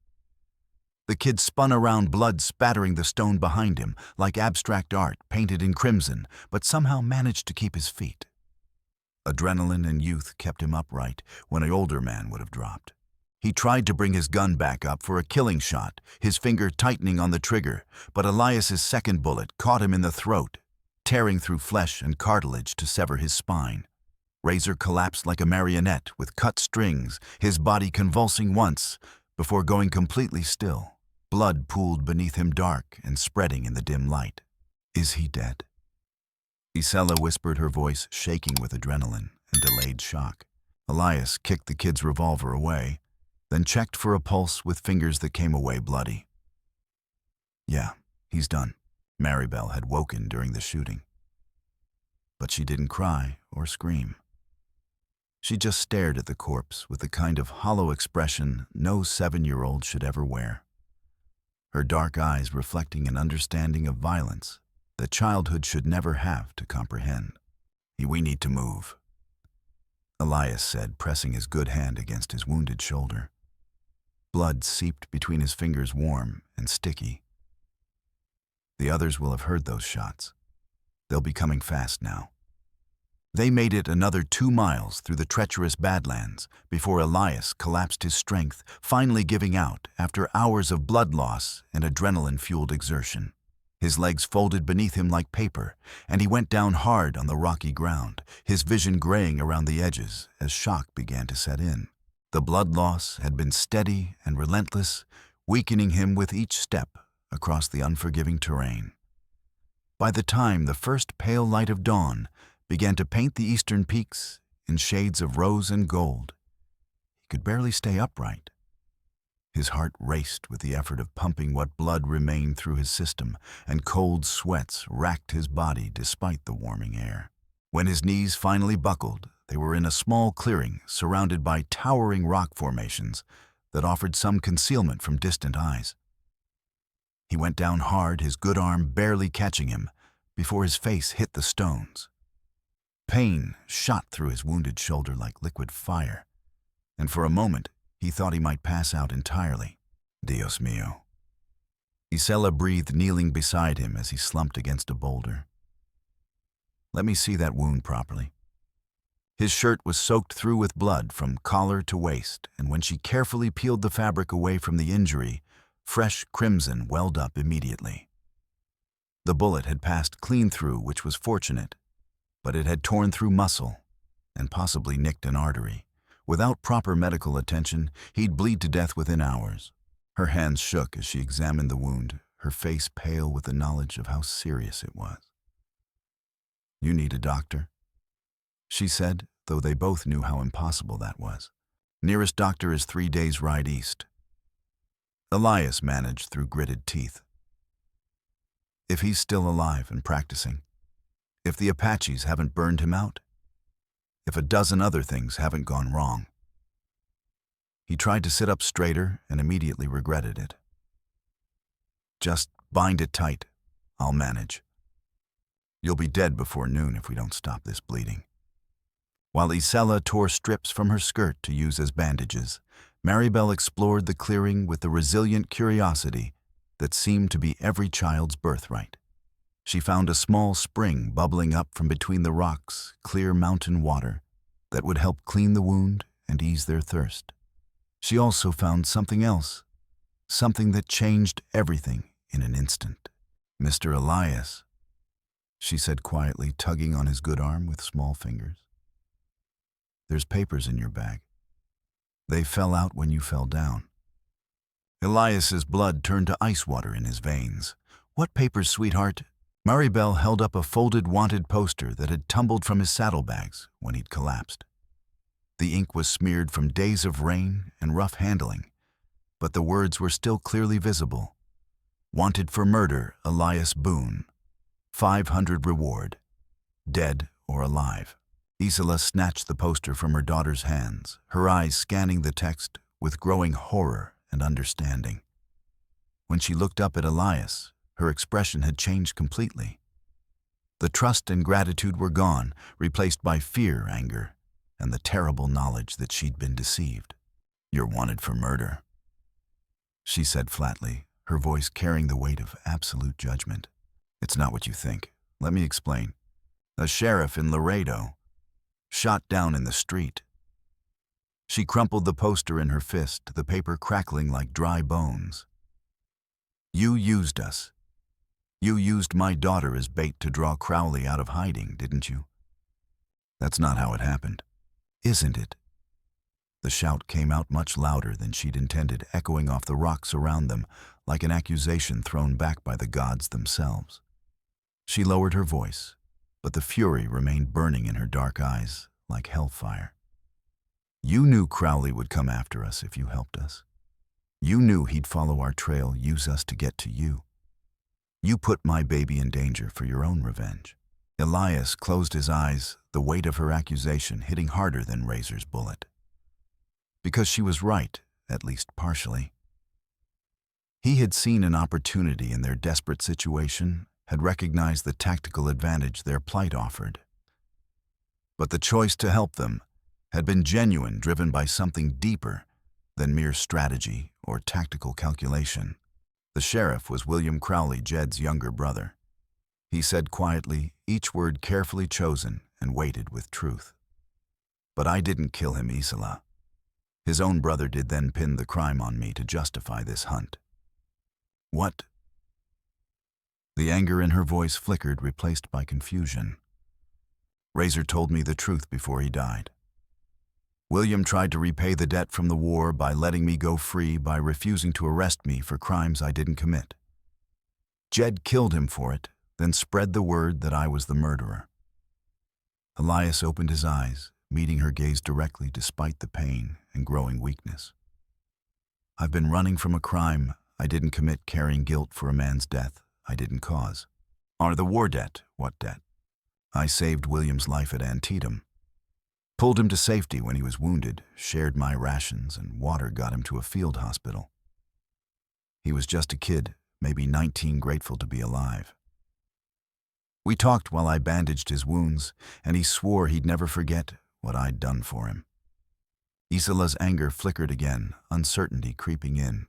The kid spun around, blood spattering the stone behind him, like abstract art painted in crimson, but somehow managed to keep his feet. Adrenaline and youth kept him upright when an older man would have dropped. He tried to bring his gun back up for a killing shot, his finger tightening on the trigger, but Elias's second bullet caught him in the throat, tearing through flesh and cartilage to sever his spine. Razor collapsed like a marionette with cut strings, his body convulsing once before going completely still. Blood pooled beneath him, dark and spreading in the dim light. Is he dead? Isela whispered, her voice shaking with adrenaline and delayed shock. Elias kicked the kid's revolver away, then checked for a pulse with fingers that came away bloody. Yeah, he's done. Maribel had woken during the shooting. But she didn't cry or scream. She just stared at the corpse with the kind of hollow expression no 7-year-old should ever wear. Her dark eyes reflecting an understanding of violence that childhood should never have to comprehend. We need to move, Elias said, pressing his good hand against his wounded shoulder. Blood seeped between his fingers, warm and sticky. The others will have heard those shots. They'll be coming fast now. They made it another 2 miles through the treacherous Badlands before Elias collapsed his strength, finally giving out after hours of blood loss and adrenaline-fueled exertion. His legs folded beneath him like paper, and he went down hard on the rocky ground, his vision graying around the edges as shock began to set in. The blood loss had been steady and relentless, weakening him with each step across the unforgiving terrain. By the time the first pale light of dawn began to paint the eastern peaks in shades of rose and gold, he could barely stay upright. His heart raced with the effort of pumping what blood remained through his system, and cold sweats racked his body despite the warming air. When his knees finally buckled, they were in a small clearing surrounded by towering rock formations that offered some concealment from distant eyes. He went down hard, his good arm barely catching him, before his face hit the stones. Pain shot through his wounded shoulder like liquid fire, and for a moment he thought he might pass out entirely. Dios mío. Isela breathed, kneeling beside him as he slumped against a boulder. Let me see that wound properly. His shirt was soaked through with blood from collar to waist, and when she carefully peeled the fabric away from the injury, fresh crimson welled up immediately. The bullet had passed clean through, which was fortunate, but it had torn through muscle and possibly nicked an artery. Without proper medical attention, he'd bleed to death within hours. Her hands shook as she examined the wound, her face pale with the knowledge of how serious it was. You need a doctor, she said, though they both knew how impossible that was. Nearest doctor is 3 days' ride east. Elias managed through gritted teeth. If he's still alive and practicing, if the Apaches haven't burned him out, if a dozen other things haven't gone wrong. He tried to sit up straighter and immediately regretted it. Just bind it tight. I'll manage. You'll be dead before noon if we don't stop this bleeding. While Isela tore strips from her skirt to use as bandages, Maribel explored the clearing with the resilient curiosity that seemed to be every child's birthright. She found a small spring bubbling up from between the rocks, clear mountain water that would help clean the wound and ease their thirst. She also found something else, something that changed everything in an instant. Mr. Elias, she said quietly, tugging on his good arm with small fingers. There's papers in your bag. They fell out when you fell down. Elias's blood turned to ice water in his veins. What papers, sweetheart? Maribel held up a folded wanted poster that had tumbled from his saddlebags when he'd collapsed. The ink was smeared from days of rain and rough handling, but the words were still clearly visible. Wanted for murder, Elias Boone. 500 reward. Dead or alive. Isela snatched the poster from her daughter's hands, her eyes scanning the text with growing horror and understanding. When she looked up at Elias, her expression had changed completely. The trust and gratitude were gone, replaced by fear, anger, and the terrible knowledge that she'd been deceived. "You're wanted for murder," she said flatly, her voice carrying the weight of absolute judgment. "It's not what you think. Let me explain. A sheriff in Laredo, shot down in the street." She crumpled the poster in her fist, the paper crackling like dry bones. "You used us. You used my daughter as bait to draw Crowley out of hiding, didn't you? That's not how it happened, isn't it?" The shout came out much louder than she'd intended, echoing off the rocks around them like an accusation thrown back by the gods themselves. She lowered her voice, but the fury remained burning in her dark eyes like hellfire. "You knew Crowley would come after us if you helped us. You knew he'd follow our trail, use us to get to you. You put my baby in danger for your own revenge." Elias closed his eyes, the weight of her accusation hitting harder than Razor's bullet. Because she was right, at least partially. He had seen an opportunity in their desperate situation, had recognized the tactical advantage their plight offered. But the choice to help them had been genuine, driven by something deeper than mere strategy or tactical calculation. The sheriff was William Crowley, Jed's younger brother. He said quietly, each word carefully chosen and weighted with truth. "But I didn't kill him, Isela. His own brother did, then pinned the crime on me to justify this hunt." "What?" The anger in her voice flickered, replaced by confusion. "Razor told me the truth before he died. William tried to repay the debt from the war by letting me go free, by refusing to arrest me for crimes I didn't commit. Jed killed him for it, then spread the word that I was the murderer." Elias opened his eyes, meeting her gaze directly despite the pain and growing weakness. "I've been running from a crime I didn't commit, carrying guilt for a man's death I didn't cause. Or the war debt. What debt? I saved William's life at Antietam. Pulled him to safety when he was wounded, shared my rations, and water got him to a field hospital. He was just a kid, maybe 19, grateful to be alive. We talked while I bandaged his wounds, and he swore he'd never forget what I'd done for him." Isela's anger flickered again, uncertainty creeping in.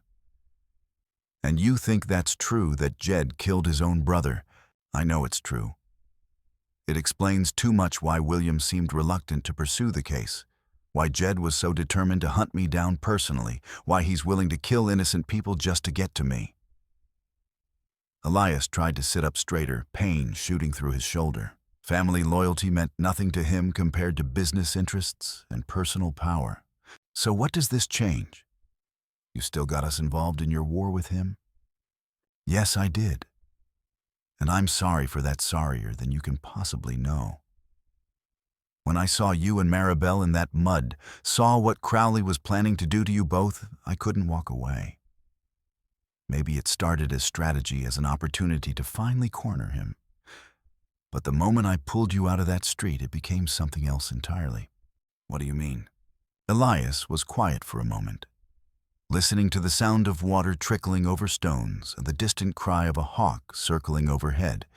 "And you think that's true, that Jed killed his own brother?" "I know it's true. It explains too much why William seemed reluctant to pursue the case, why Jed was so determined to hunt me down personally, why he's willing to kill innocent people just to get to me." Elias tried to sit up straighter, pain shooting through his shoulder. Family loyalty meant nothing to him compared to business interests and personal power. "So what does this change? You still got us involved in your war with him?" "Yes, I did. And I'm sorry for that, sorrier than you can possibly know. When I saw you and Maribel in that mud, saw what Crowley was planning to do to you both, I couldn't walk away. Maybe it started as strategy, as an opportunity to finally corner him. But the moment I pulled you out of that street, it became something else entirely." "What do you mean?" Elias was quiet for a moment, listening to the sound of water trickling over stones and the distant cry of a hawk circling overhead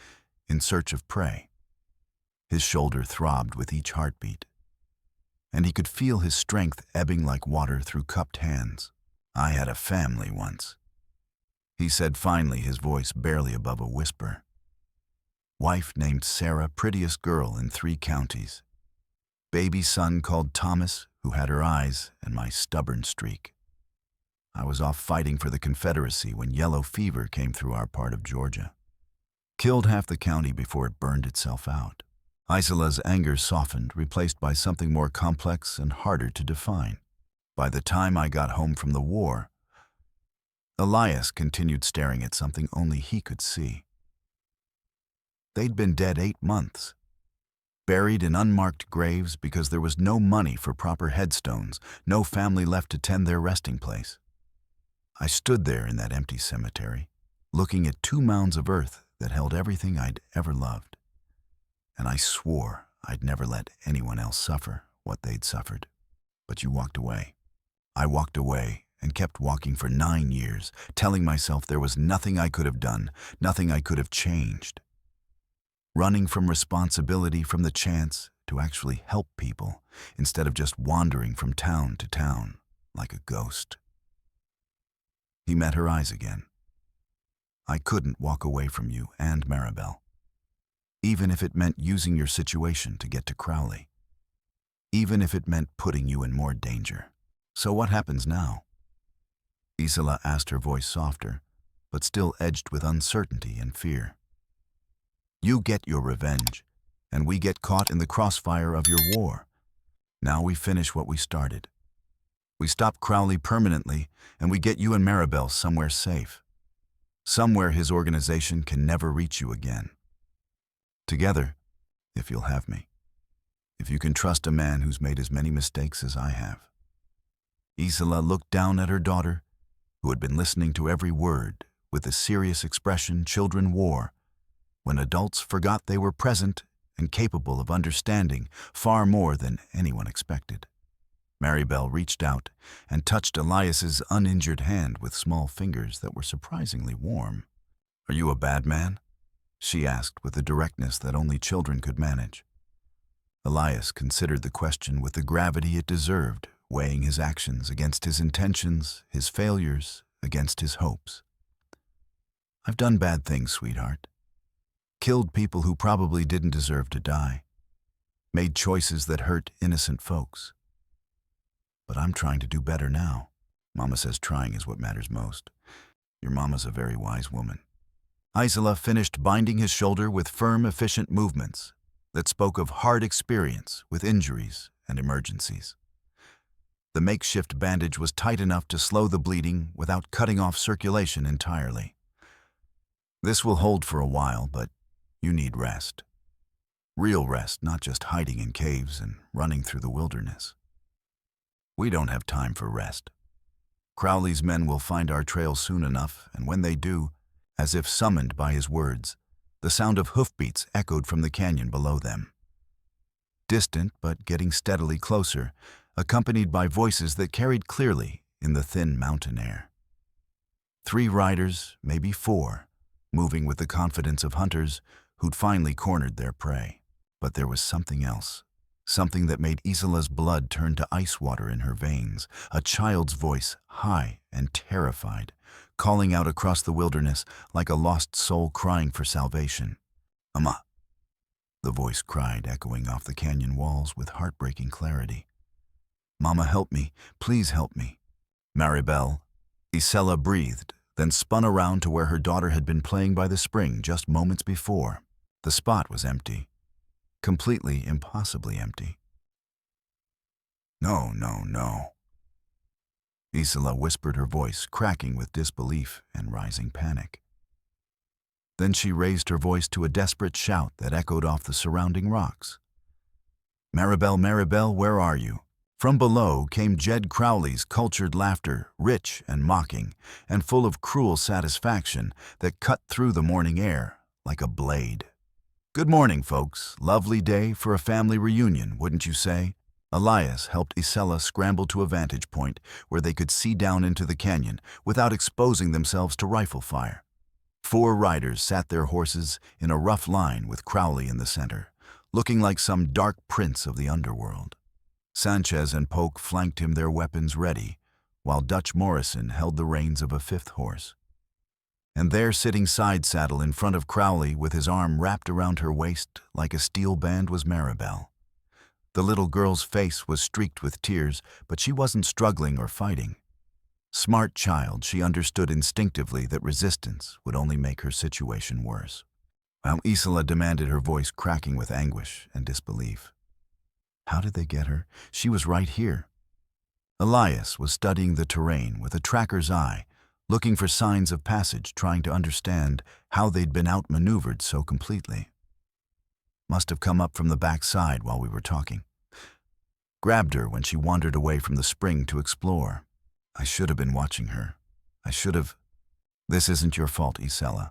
in search of prey. His shoulder throbbed with each heartbeat, and he could feel his strength ebbing like water through cupped hands. "I had a family once," he said finally, his voice barely above a whisper. "Wife named Sarah, prettiest girl in 3 counties. Baby son called Thomas, who had her eyes and my stubborn streak. I was off fighting for the Confederacy when yellow fever came through our part of Georgia. Killed half the county before it burned itself out." Isela's anger softened, replaced by something more complex and harder to define. "By the time I got home from the war," Elias continued, staring at something only he could see. "They'd been dead 8 months. Buried in unmarked graves because there was no money for proper headstones, no family left to tend their resting place. I stood there in that empty cemetery, looking at 2 mounds of earth that held everything I'd ever loved. And I swore I'd never let anyone else suffer what they'd suffered. But you walked away. I walked away and kept walking for 9 years, telling myself there was nothing I could have done, nothing I could have changed. Running from responsibility, from the chance to actually help people, instead of just wandering from town to town like a ghost. He met her eyes again. I couldn't walk away from you and Maribel, even if it meant using your situation to get to Crowley, even if it meant putting you in more danger. So what happens now? Isela asked, her voice softer, but still edged with uncertainty and fear. You get your revenge, and we get caught in the crossfire of your war. Now we finish what we started. We stop Crowley permanently, and we get you and Maribel somewhere safe. Somewhere his organization can never reach you again. Together, if you'll have me. If you can trust a man who's made as many mistakes as I have. Isela looked down at her daughter, who had been listening to every word with the serious expression children wore when adults forgot they were present and capable of understanding far more than anyone expected. Maribel reached out and touched Elias's uninjured hand with small fingers that were surprisingly warm. Are you a bad man? She asked with a directness that only children could manage. Elias considered the question with the gravity it deserved, weighing his actions against his intentions, his failures against his hopes. I've done bad things, sweetheart. Killed people who probably didn't deserve to die. Made choices that hurt innocent folks. But I'm trying to do better now. Mama says trying is what matters most. Your mama's a very wise woman. Isela finished binding his shoulder with firm, efficient movements that spoke of hard experience with injuries and emergencies. The makeshift bandage was tight enough to slow the bleeding without cutting off circulation entirely. This will hold for a while, but you need rest. Real rest, not just hiding in caves and running through the wilderness. We don't have time for rest. Crowley's men will find our trail soon enough, and when they do, as if summoned by his words, the sound of hoofbeats echoed from the canyon below them. Distant, but getting steadily closer, accompanied by voices that carried clearly in the thin mountain air. 3 riders, maybe 4, moving with the confidence of hunters who'd finally cornered their prey. But there was something else, something that made Isela's blood turn to ice water in her veins, a child's voice, high and terrified, calling out across the wilderness like a lost soul crying for salvation. "Mama," the voice cried, echoing off the canyon walls with heartbreaking clarity. "Mama, help me. Please help me." Maribel, Isela breathed, then spun around to where her daughter had been playing by the spring just moments before. The spot was empty. Completely, impossibly empty. "No, no, no." Isela whispered, her voice cracking with disbelief and rising panic. Then she raised her voice to a desperate shout that echoed off the surrounding rocks. "Maribel, Maribel, where are you?" From below came Jed Crowley's cultured laughter, rich and mocking, and full of cruel satisfaction that cut through the morning air like a blade. "Good morning, folks. Lovely day for a family reunion, wouldn't you say?" Elias helped Isela scramble to a vantage point where they could see down into the canyon without exposing themselves to rifle fire. 4 riders sat their horses in a rough line with Crowley in the center, looking like some dark prince of the underworld. Sanchez and Polk flanked him, their weapons ready, while Dutch Morrison held the reins of a 5th horse. And there, sitting side saddle in front of Crowley with his arm wrapped around her waist like a steel band, was Maribel. The little girl's face was streaked with tears, but she wasn't struggling or fighting. Smart child, she understood instinctively that resistance would only make her situation worse. While Isela demanded, her voice cracking with anguish and disbelief. How did they get her? She was right here. Elias was studying the terrain with a tracker's eye, looking for signs of passage, trying to understand how they'd been outmaneuvered so completely. Must have come up from the back side while we were talking. Grabbed her when she wandered away from the spring to explore. I should have been watching her. I should have. This isn't your fault, Isela.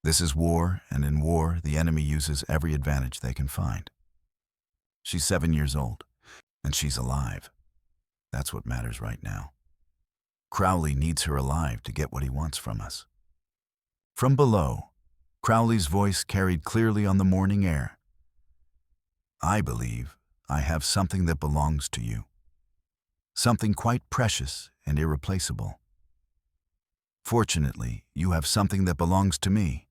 This is war, and in war, the enemy uses every advantage they can find. She's 7 years old, and she's alive. That's what matters right now. Crowley needs her alive to get what he wants from us. From below, Crowley's voice carried clearly on the morning air. I believe I have something that belongs to you. Something quite precious and irreplaceable. Fortunately, you have something that belongs to me.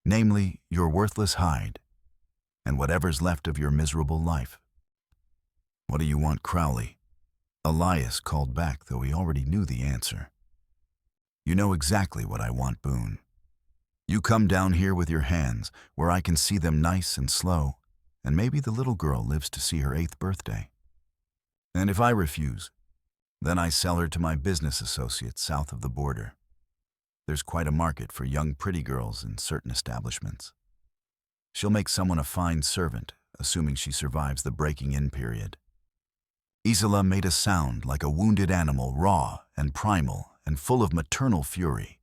Namely, your worthless hide, and whatever's left of your miserable life. What do you want, Crowley? Elias called back, though he already knew the answer. You know exactly what I want, Boone. You come down here with your hands, where I can see them nice and slow, and maybe the little girl lives to see her 8th birthday. And if I refuse, then I sell her to my business associates south of the border. There's quite a market for young pretty girls in certain establishments. She'll make someone a fine servant, assuming she survives the breaking-in period. Isela made a sound like a wounded animal, raw and primal and full of maternal fury.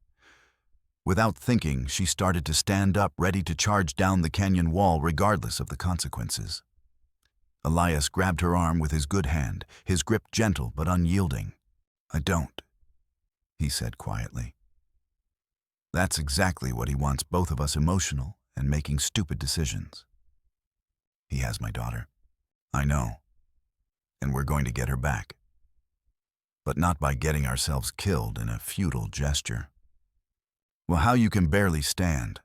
Without thinking, she started to stand up, ready to charge down the canyon wall regardless of the consequences. Elias grabbed her arm with his good hand, his grip gentle but unyielding. I don't, he said quietly. That's exactly what he wants both of us emotional and making stupid decisions. He has my daughter. I know. And we're going to get her back. But not by getting ourselves killed in a futile gesture. Well, how you can barely stand.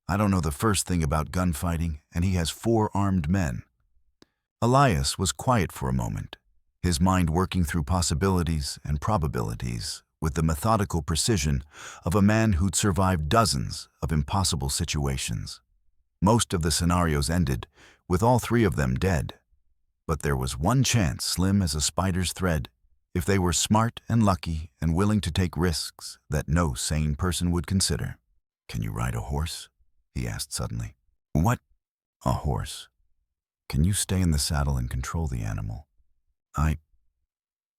I don't know the first thing about gunfighting, and he has 4 armed men. Elias was quiet for a moment, his mind working through possibilities and probabilities with the methodical precision of a man who'd survived dozens of impossible situations. Most of the scenarios ended with all 3 of them dead. But there was one chance, slim as a spider's thread, if they were smart and lucky and willing to take risks that no sane person would consider. Can you ride a horse? He asked suddenly. What? A horse? Can you stay in the saddle and control the animal?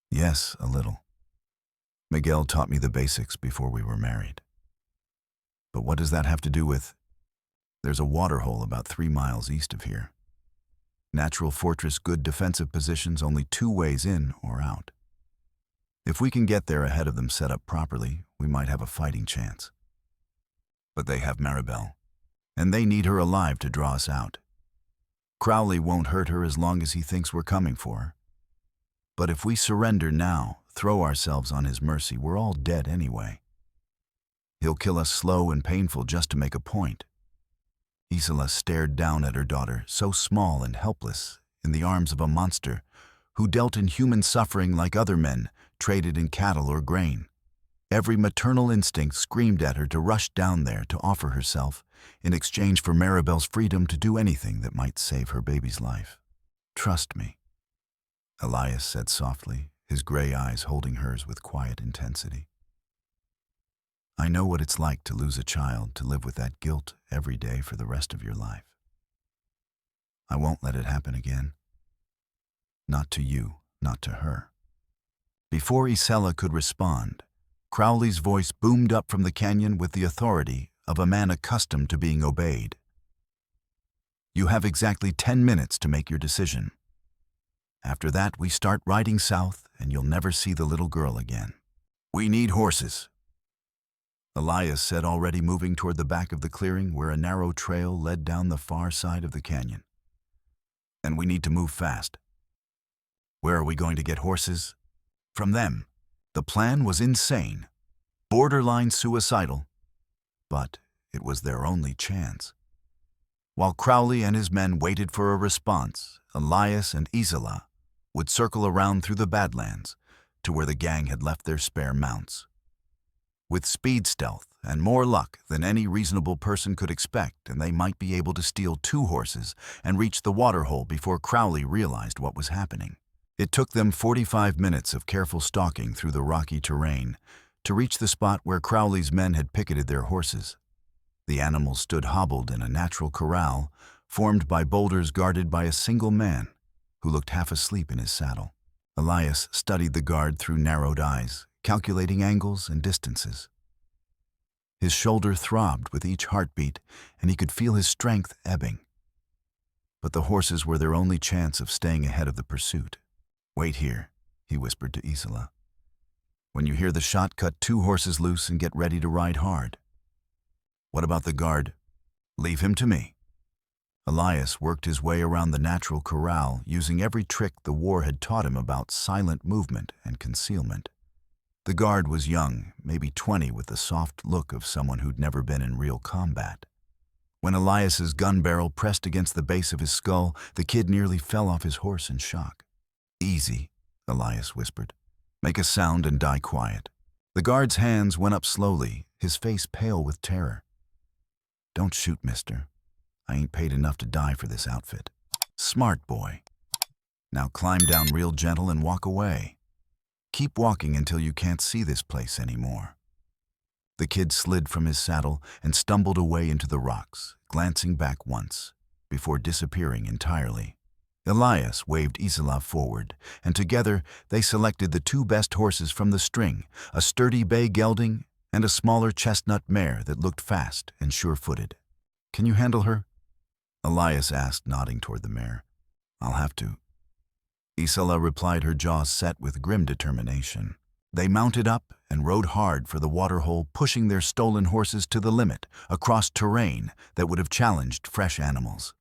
Yes, a little. Miguel taught me the basics before we were married. But what does that have to do with? There's a water hole about 3 miles east of here. Natural fortress, good defensive positions, only 2 ways in or out. If we can get there ahead of them set up properly, we might have a fighting chance. But they have Maribel, and they need her alive to draw us out. Crowley won't hurt her as long as he thinks we're coming for her. But if we surrender now, throw ourselves on his mercy, we're all dead anyway. He'll kill us slow and painful just to make a point. Isela stared down at her daughter, so small and helpless, in the arms of a monster who dealt in human suffering like other men, traded in cattle or grain. Every maternal instinct screamed at her to rush down there to offer herself in exchange for Maribel's freedom to do anything that might save her baby's life. Trust me, Elias said softly, his gray eyes holding hers with quiet intensity. I know what it's like to lose a child, to live with that guilt every day for the rest of your life. I won't let it happen again. Not to you, not to her. Before Isela could respond, Crowley's voice boomed up from the canyon with the authority of a man accustomed to being obeyed. You have exactly 10 minutes to make your decision. After that, we start riding south, and you'll never see the little girl again. We need horses, Elias said, already moving toward the back of the clearing where a narrow trail led down the far side of the canyon. And we need to move fast. Where are we going to get horses? From them. The plan was insane, borderline suicidal, but it was their only chance. While Crowley and his men waited for a response, Elias and Isela would circle around through the Badlands to where the gang had left their spare mounts. With speed, stealth, and more luck than any reasonable person could expect, and they might be able to steal 2 horses and reach the waterhole before Crowley realized what was happening. It took them 45 minutes of careful stalking through the rocky terrain to reach the spot where Crowley's men had picketed their horses. The animals stood hobbled in a natural corral formed by boulders guarded by a single man who looked half asleep in his saddle. Elias studied the guard through narrowed eyes, calculating angles and distances. His shoulder throbbed with each heartbeat, and he could feel his strength ebbing. But the horses were their only chance of staying ahead of the pursuit. "Wait here," he whispered to Isela. "When you hear the shot, cut 2 horses loose and get ready to ride hard." "What about the guard?" "Leave him to me." Elias worked his way around the natural corral, using every trick the war had taught him about silent movement and concealment. The guard was young, maybe 20, with the soft look of someone who'd never been in real combat. When Elias's gun barrel pressed against the base of his skull, the kid nearly fell off his horse in shock. "Easy," Elias whispered. "Make a sound and die quiet." The guard's hands went up slowly, his face pale with terror. "Don't shoot, mister. I ain't paid enough to die for this outfit." "Smart boy. Now climb down real gentle and walk away. Keep walking until you can't see this place anymore." The kid slid from his saddle and stumbled away into the rocks, glancing back once, before disappearing entirely. Elias waved Isela forward, and together they selected the 2 best horses from the string, a sturdy bay gelding and a smaller chestnut mare that looked fast and sure-footed. "Can you handle her?" Elias asked, nodding toward the mare. "I'll have to." Isela replied, her jaws set with grim determination. They mounted up and rode hard for the waterhole, pushing their stolen horses to the limit, across terrain that would have challenged fresh animals.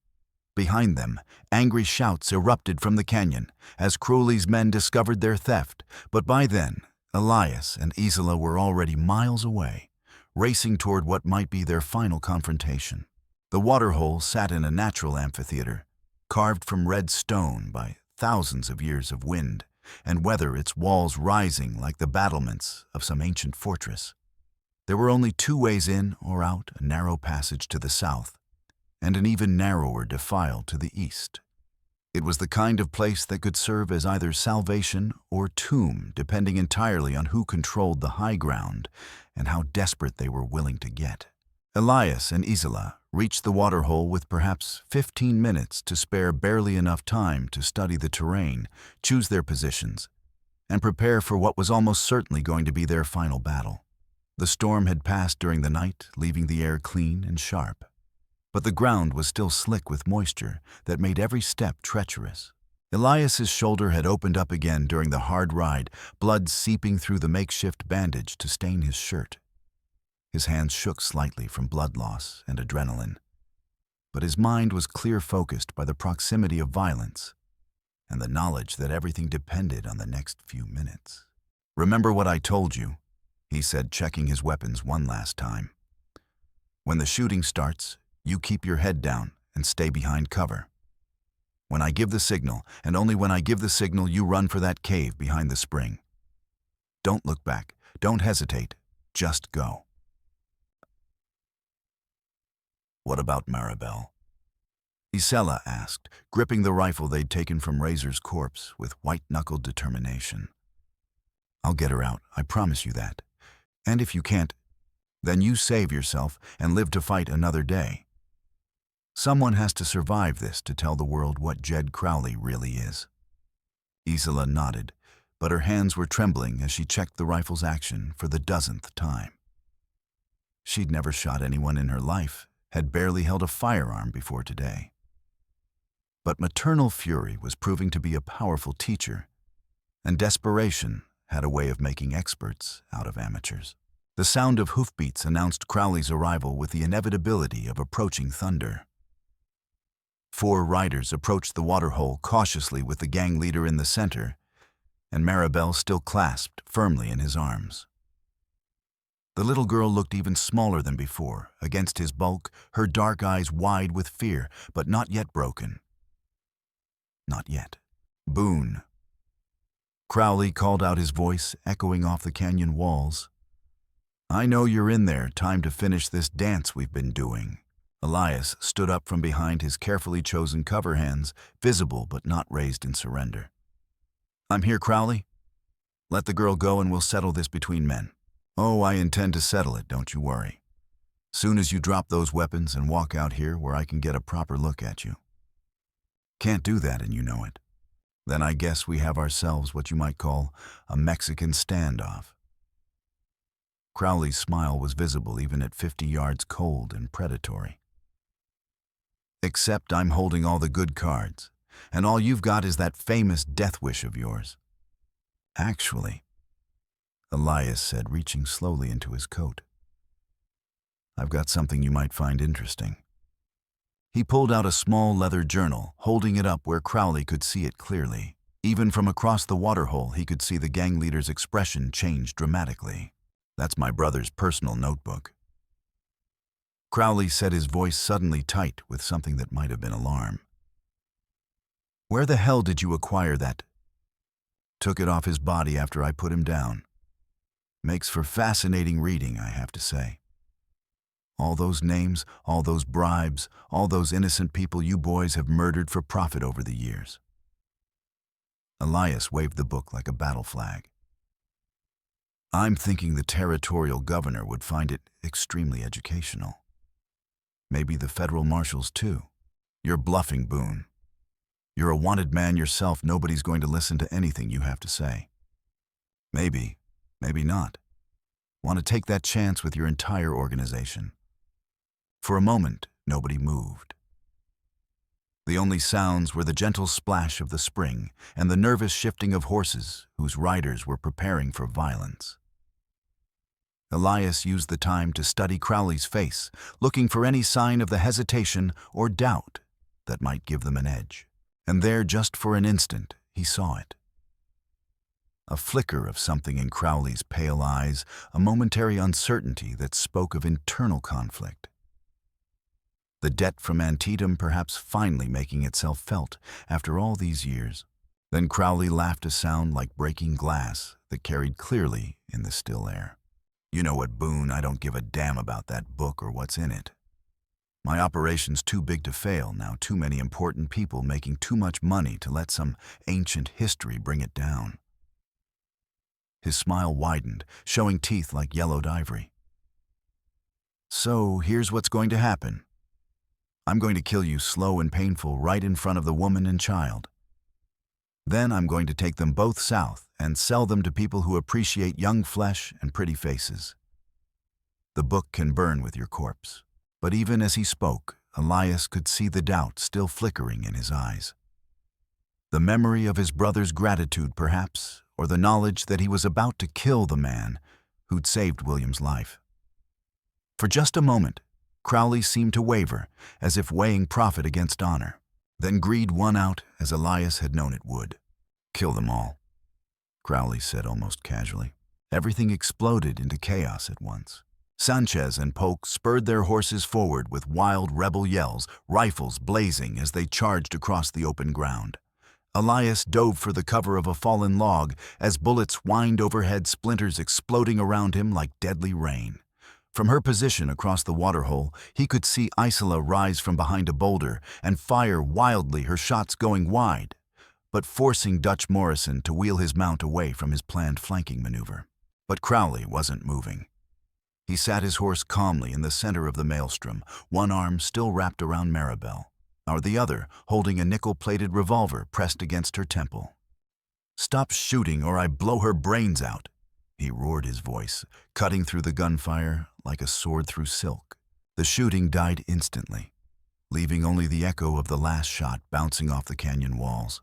Behind them, angry shouts erupted from the canyon as Crowley's men discovered their theft, but by then, Elias and Isela were already miles away, racing toward what might be their final confrontation. The waterhole sat in a natural amphitheater, carved from red stone by thousands of years of wind and weather, its walls rising like the battlements of some ancient fortress. There were only 2 ways in or out, a narrow passage to the south and an even narrower defile to the east. It was the kind of place that could serve as either salvation or tomb, depending entirely on who controlled the high ground and how desperate they were willing to get. Elias and Isela reached the waterhole with perhaps 15 minutes to spare, barely enough time to study the terrain, choose their positions, and prepare for what was almost certainly going to be their final battle. The storm had passed during the night, leaving the air clean and sharp. But the ground was still slick with moisture that made every step treacherous. Elias's shoulder had opened up again during the hard ride, blood seeping through the makeshift bandage to stain his shirt. His hands shook slightly from blood loss and adrenaline, but his mind was clear-focused by the proximity of violence and the knowledge that everything depended on the next few minutes. "Remember what I told you," he said, checking his weapons one last time. "When the shooting starts, you keep your head down and stay behind cover. When I give the signal, and only when I give the signal, you run for that cave behind the spring. Don't look back, don't hesitate, just go." "What about Maribel?" Isela asked, gripping the rifle they'd taken from Razor's corpse with white-knuckled determination. "I'll get her out, I promise you that. And if you can't, then you save yourself and live to fight another day. Someone has to survive this to tell the world what Jed Crowley really is." Isela nodded, but her hands were trembling as she checked the rifle's action for the 10th time. She'd never shot anyone in her life, had barely held a firearm before today. But maternal fury was proving to be a powerful teacher, and desperation had a way of making experts out of amateurs. The sound of hoofbeats announced Crowley's arrival with the inevitability of approaching thunder. 4 riders approached the waterhole cautiously, with the gang leader in the center, and Maribel still clasped firmly in his arms. The little girl looked even smaller than before, against his bulk, her dark eyes wide with fear, but not yet broken. Not yet. "Boone." Crowley called out, his voice echoing off the canyon walls. "I know you're in there, time to finish this dance we've been doing." Elias stood up from behind his carefully chosen cover hands, visible but not raised in surrender. "I'm here, Crowley. Let the girl go and we'll settle this between men." "Oh, I intend to settle it, don't you worry. Soon as you drop those weapons and walk out here where I can get a proper look at you." "Can't do that, and you know it. Then I guess we have ourselves what you might call a Mexican standoff." Crowley's smile was visible even at 50 yards, cold and predatory. "Except I'm holding all the good cards, and all you've got is that famous death wish of yours." "Actually," Elias said, reaching slowly into his coat, "I've got something you might find interesting." He pulled out a small leather journal, holding it up where Crowley could see it clearly. Even from across the waterhole, he could see the gang leader's expression change dramatically. "That's my brother's personal notebook." Crowley said, his voice suddenly tight with something that might have been alarm. "Where the hell did you acquire that?" "Took it off his body after I put him down. Makes for fascinating reading, I have to say. All those names, all those bribes, all those innocent people you boys have murdered for profit over the years." Elias waved the book like a battle flag. "I'm thinking the territorial governor would find it extremely educational. Maybe the federal marshals too. You're bluffing, Boone. You're a wanted man yourself. Nobody's going to listen to anything you have to say." "Maybe, maybe not. Want to take that chance with your entire organization." For a moment, nobody moved. The only sounds were the gentle splash of the spring and the nervous shifting of horses whose riders were preparing for violence. Elias used the time to study Crowley's face, looking for any sign of the hesitation or doubt that might give them an edge. And there, just for an instant, he saw it. A flicker of something in Crowley's pale eyes, a momentary uncertainty that spoke of internal conflict. The debt from Antietam perhaps finally making itself felt after all these years. Then Crowley laughed, a sound like breaking glass that carried clearly in the still air. "You know what, Boone, I don't give a damn about that book or what's in it. My operation's too big to fail now, too many important people making too much money to let some ancient history bring it down." His smile widened, showing teeth like yellowed ivory. "So here's what's going to happen. I'm going to kill you slow and painful right in front of the woman and child. Then I'm going to take them both south and sell them to people who appreciate young flesh and pretty faces. The book can burn with your corpse." But even as he spoke, Elias could see the doubt still flickering in his eyes. The memory of his brother's gratitude, perhaps, or the knowledge that he was about to kill the man who'd saved William's life. For just a moment, Crowley seemed to waver, as if weighing profit against honor. Then greed won out, as Elias had known it would. "Kill them all," Crowley said almost casually. Everything exploded into chaos at once. Sanchez and Polk spurred their horses forward with wild rebel yells, rifles blazing as they charged across the open ground. Elias dove for the cover of a fallen log as bullets whined overhead, splinters exploding around him like deadly rain. From her position across the waterhole, he could see Isela rise from behind a boulder and fire wildly, her shots going wide, but forcing Dutch Morrison to wheel his mount away from his planned flanking maneuver. But Crowley wasn't moving. He sat his horse calmly in the center of the maelstrom, one arm still wrapped around Maribel, or the other holding a nickel-plated revolver pressed against her temple. "Stop shooting or I blow her brains out," he roared, his voice cutting through the gunfire like a sword through silk. The shooting died instantly, leaving only the echo of the last shot bouncing off the canyon walls.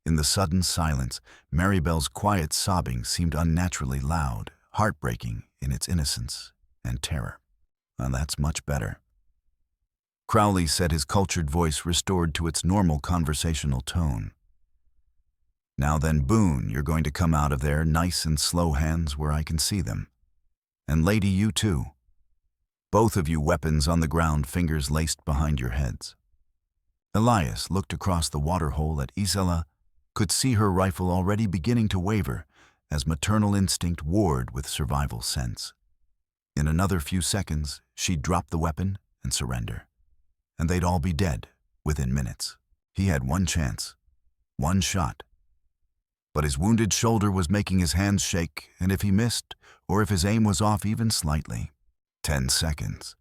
In the sudden silence, Maribel's quiet sobbing seemed unnaturally loud, heartbreaking in its innocence and terror. "Well, that's much better," Crowley said, his cultured voice restored to its normal conversational tone. "Now then, Boone, you're going to come out of there, nice and slow hands where I can see them. And lady, you too. Both of you, weapons on the ground, fingers laced behind your heads." Elias looked across the waterhole at Isela, could see her rifle already beginning to waver as maternal instinct warred with survival sense. In another few seconds, she'd drop the weapon and surrender. And they'd all be dead within minutes. He had one chance, one shot. But his wounded shoulder was making his hands shake, and if he missed, or if his aim was off even slightly, 10 seconds.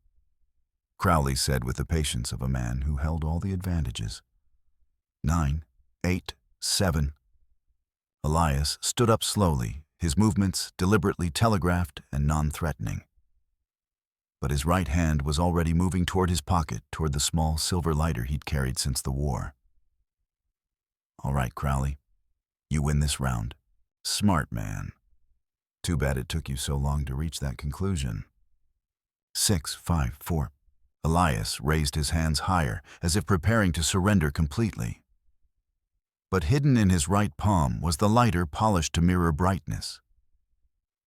Crowley said with the patience of a man who held all the advantages. 9, 8, 7. Elias stood up slowly, his movements deliberately telegraphed and non-threatening. But his right hand was already moving toward his pocket, toward the small silver lighter he'd carried since the war. "All right, Crowley, you win this round. Smart man. Too bad it took you so long to reach that conclusion." 6, 5, 4. Elias raised his hands higher, as if preparing to surrender completely. But hidden in his right palm was the lighter polished to mirror brightness.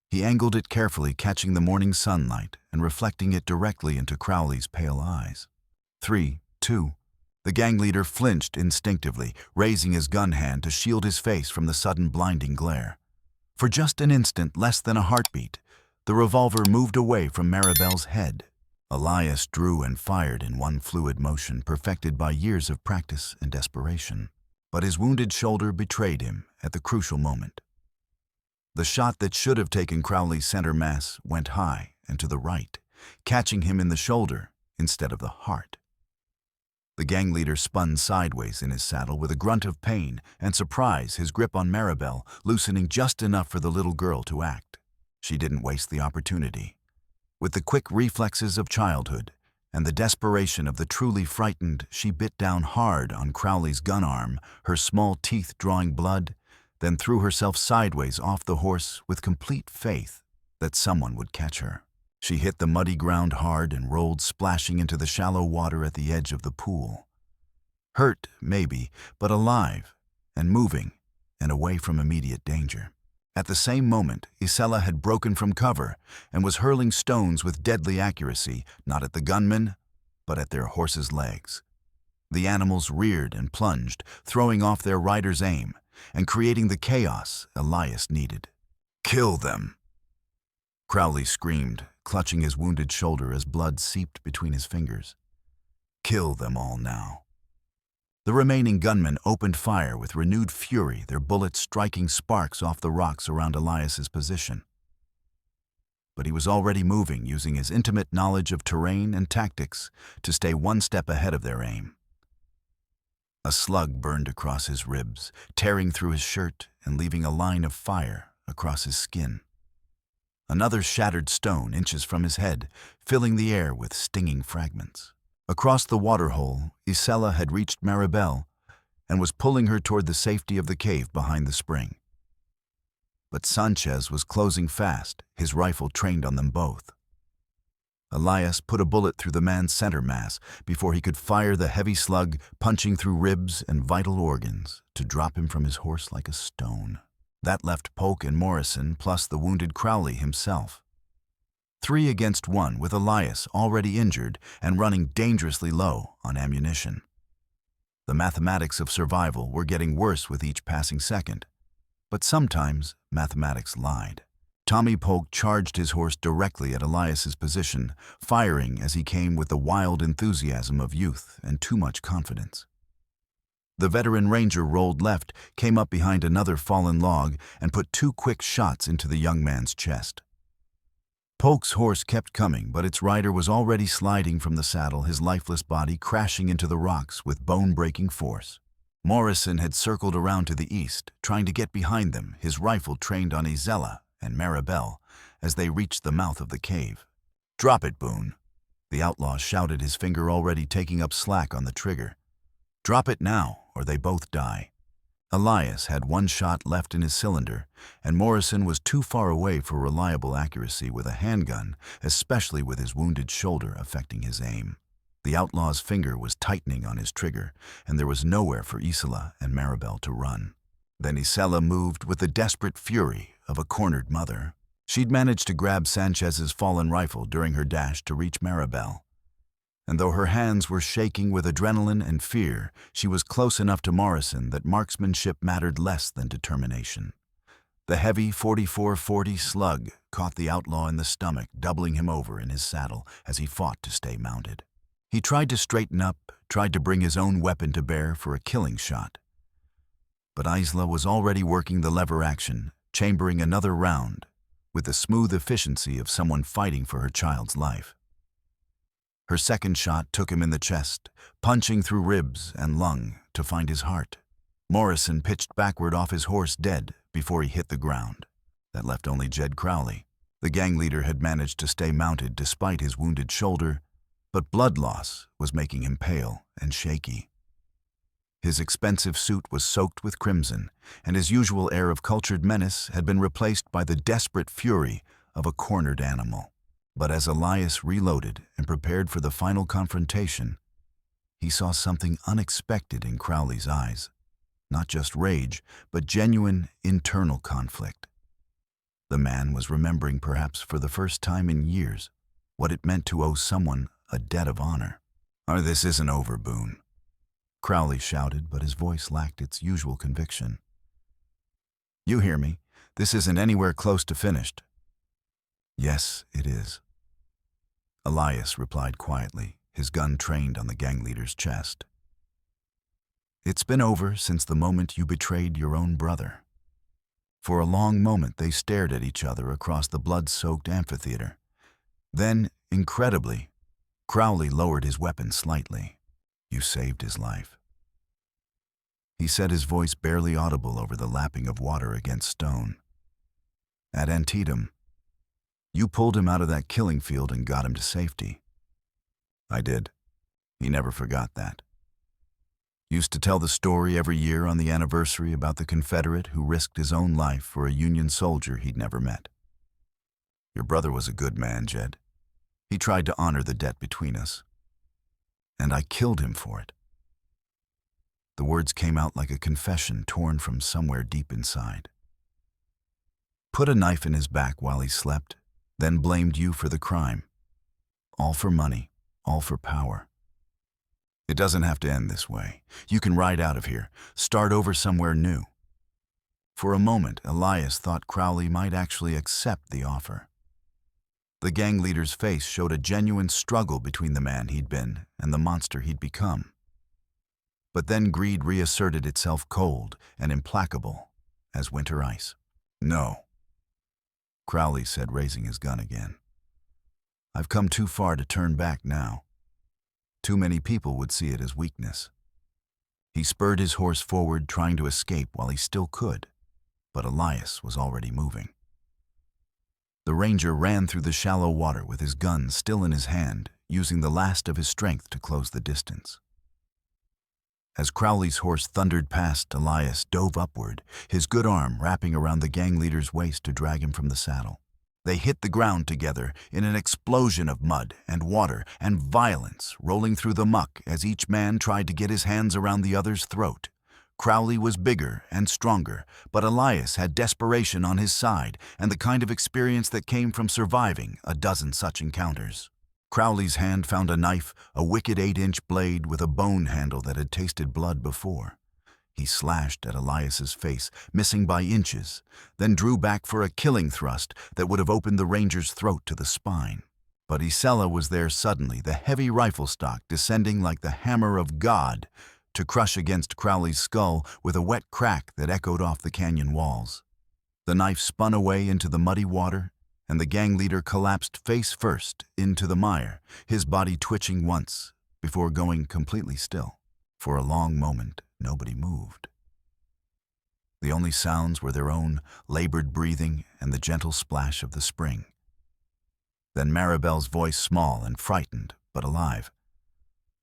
He angled it carefully, catching the morning sunlight and reflecting it directly into Crowley's pale eyes. 3, 2. The gang leader flinched instinctively, raising his gun hand to shield his face from the sudden blinding glare. For just an instant, less than a heartbeat, the revolver moved away from Maribel's head. Elias drew and fired in one fluid motion perfected by years of practice and desperation. But his wounded shoulder betrayed him at the crucial moment. The shot that should have taken Crowley's center mass went high and to the right, catching him in the shoulder instead of the heart. The gang leader spun sideways in his saddle with a grunt of pain and surprise, his grip on Maribel loosening just enough for the little girl to act. She didn't waste the opportunity. With the quick reflexes of childhood and the desperation of the truly frightened, she bit down hard on Crowley's gun arm, her small teeth drawing blood, then threw herself sideways off the horse with complete faith that someone would catch her. She hit the muddy ground hard and rolled splashing into the shallow water at the edge of the pool. Hurt, maybe, but alive and moving and away from immediate danger. At the same moment, Isela had broken from cover and was hurling stones with deadly accuracy, not at the gunmen, but at their horses' legs. The animals reared and plunged, throwing off their riders' aim and creating the chaos Elias needed. "Kill them!" Crowley screamed, clutching his wounded shoulder as blood seeped between his fingers. "Kill them all now." The remaining gunmen opened fire with renewed fury, their bullets striking sparks off the rocks around Elias's position. But he was already moving, using his intimate knowledge of terrain and tactics to stay one step ahead of their aim. A slug burned across his ribs, tearing through his shirt and leaving a line of fire across his skin. Another shattered stone inches from his head, filling the air with stinging fragments. Across the waterhole, Isela had reached Maribel and was pulling her toward the safety of the cave behind the spring. But Sanchez was closing fast, his rifle trained on them both. Elias put a bullet through the man's center mass before he could fire the heavy slug, punching through ribs and vital organs to drop him from his horse like a stone. That left Polk and Morrison, plus the wounded Crowley himself. 3 against 1, with Elias already injured and running dangerously low on ammunition. The mathematics of survival were getting worse with each passing second, but sometimes mathematics lied. Tommy Polk charged his horse directly at Elias's position, firing as he came with the wild enthusiasm of youth and too much confidence. The veteran ranger rolled left, came up behind another fallen log, and put 2 quick shots into the young man's chest. Polk's horse kept coming, but its rider was already sliding from the saddle, his lifeless body crashing into the rocks with bone-breaking force. Morrison had circled around to the east, trying to get behind them, his rifle trained on Isela and Maribel as they reached the mouth of the cave. "Drop it, Boone," the outlaw shouted, his finger already taking up slack on the trigger. "Drop it now, or they both die." Elias had 1 shot left in his cylinder, and Morrison was too far away for reliable accuracy with a handgun, especially with his wounded shoulder affecting his aim. The outlaw's finger was tightening on his trigger, and there was nowhere for Isela and Maribel to run. Then Isela moved with the desperate fury of a cornered mother. She'd managed to grab Sanchez's fallen rifle during her dash to reach Maribel. And though her hands were shaking with adrenaline and fear, she was close enough to Morrison that marksmanship mattered less than determination. The heavy .44-40 slug caught the outlaw in the stomach, doubling him over in his saddle as he fought to stay mounted. He tried to straighten up, tried to bring his own weapon to bear for a killing shot. But Isela was already working the lever action, chambering another round with the smooth efficiency of someone fighting for her child's life. Her second shot took him in the chest, punching through ribs and lung to find his heart. Morrison pitched backward off his horse dead before he hit the ground. That left only Jed Crowley. The gang leader had managed to stay mounted despite his wounded shoulder, but blood loss was making him pale and shaky. His expensive suit was soaked with crimson, and his usual air of cultured menace had been replaced by the desperate fury of a cornered animal. But as Elias reloaded and prepared for the final confrontation, he saw something unexpected in Crowley's eyes. Not just rage, but genuine internal conflict. The man was remembering, perhaps for the first time in years, what it meant to owe someone a debt of honor. This isn't over, Boone," Crowley shouted, but his voice lacked its usual conviction. "You hear me? This isn't anywhere close to finished." "Yes, it is," Elias replied quietly, his gun trained on the gang leader's chest. "It's been over since the moment you betrayed your own brother." For a long moment they stared at each other across the blood-soaked amphitheater. Then, incredibly, Crowley lowered his weapon slightly. "You saved his life," he said, his voice barely audible over the lapping of water against stone. "At Antietam, you pulled him out of that killing field and got him to safety." "I did." He never forgot that. Used to tell the story every year on the anniversary about the Confederate who risked his own life for a Union soldier he'd never met. "Your brother was a good man, Jed. He tried to honor the debt between us. And I killed him for it." The words came out like a confession torn from somewhere deep inside. "Put a knife in his back while he slept, then blamed you for the crime. All for money, all for power. It doesn't have to end this way. You can ride out of here, start over somewhere new." For a moment, Elias thought Crowley might actually accept the offer. The gang leader's face showed a genuine struggle between the man he'd been and the monster he'd become. But then greed reasserted itself, cold and implacable as winter ice. "No," Crowley said, raising his gun again. "I've come too far to turn back now. Too many people would see it as weakness." He spurred his horse forward, trying to escape while he still could, but Elias was already moving. The ranger ran through the shallow water with his gun still in his hand, using the last of his strength to close the distance. As Crowley's horse thundered past, Elias dove upward, his good arm wrapping around the gang leader's waist to drag him from the saddle. They hit the ground together in an explosion of mud and water and violence, rolling through the muck as each man tried to get his hands around the other's throat. Crowley was bigger and stronger, but Elias had desperation on his side and the kind of experience that came from surviving a dozen such encounters. Crowley's hand found a knife, a wicked 8-inch blade with a bone handle that had tasted blood before. He slashed at Elias's face, missing by inches, then drew back for a killing thrust that would have opened the ranger's throat to the spine. But Isela was there suddenly, the heavy rifle stock descending like the hammer of God to crush against Crowley's skull with a wet crack that echoed off the canyon walls. The knife spun away into the muddy water, and the gang leader collapsed face first into the mire, his body twitching once before going completely still. For a long moment, nobody moved. The only sounds were their own labored breathing and the gentle splash of the spring. Then Maribel's voice, small and frightened, but alive.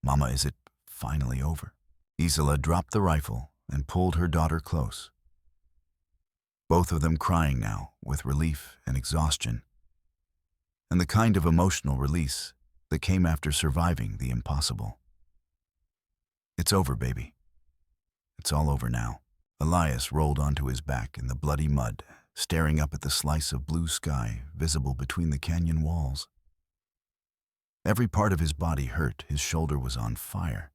"Mama, is it finally over?" Isela dropped the rifle and pulled her daughter close. Both of them crying now, with relief and exhaustion, and the kind of emotional release that came after surviving the impossible. "It's over, baby. It's all over now." Elias rolled onto his back in the bloody mud, staring up at the slice of blue sky visible between the canyon walls. Every part of his body hurt, his shoulder was on fire,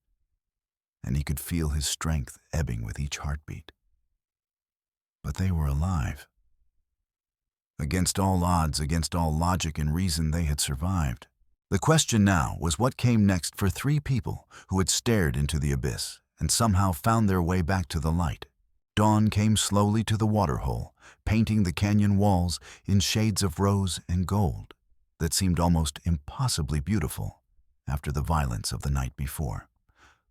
and he could feel his strength ebbing with each heartbeat. But they were alive. Against all odds, against all logic and reason, they had survived. The question now was what came next for three people who had stared into the abyss and somehow found their way back to the light. Dawn came slowly to the waterhole, painting the canyon walls in shades of rose and gold that seemed almost impossibly beautiful after the violence of the night before.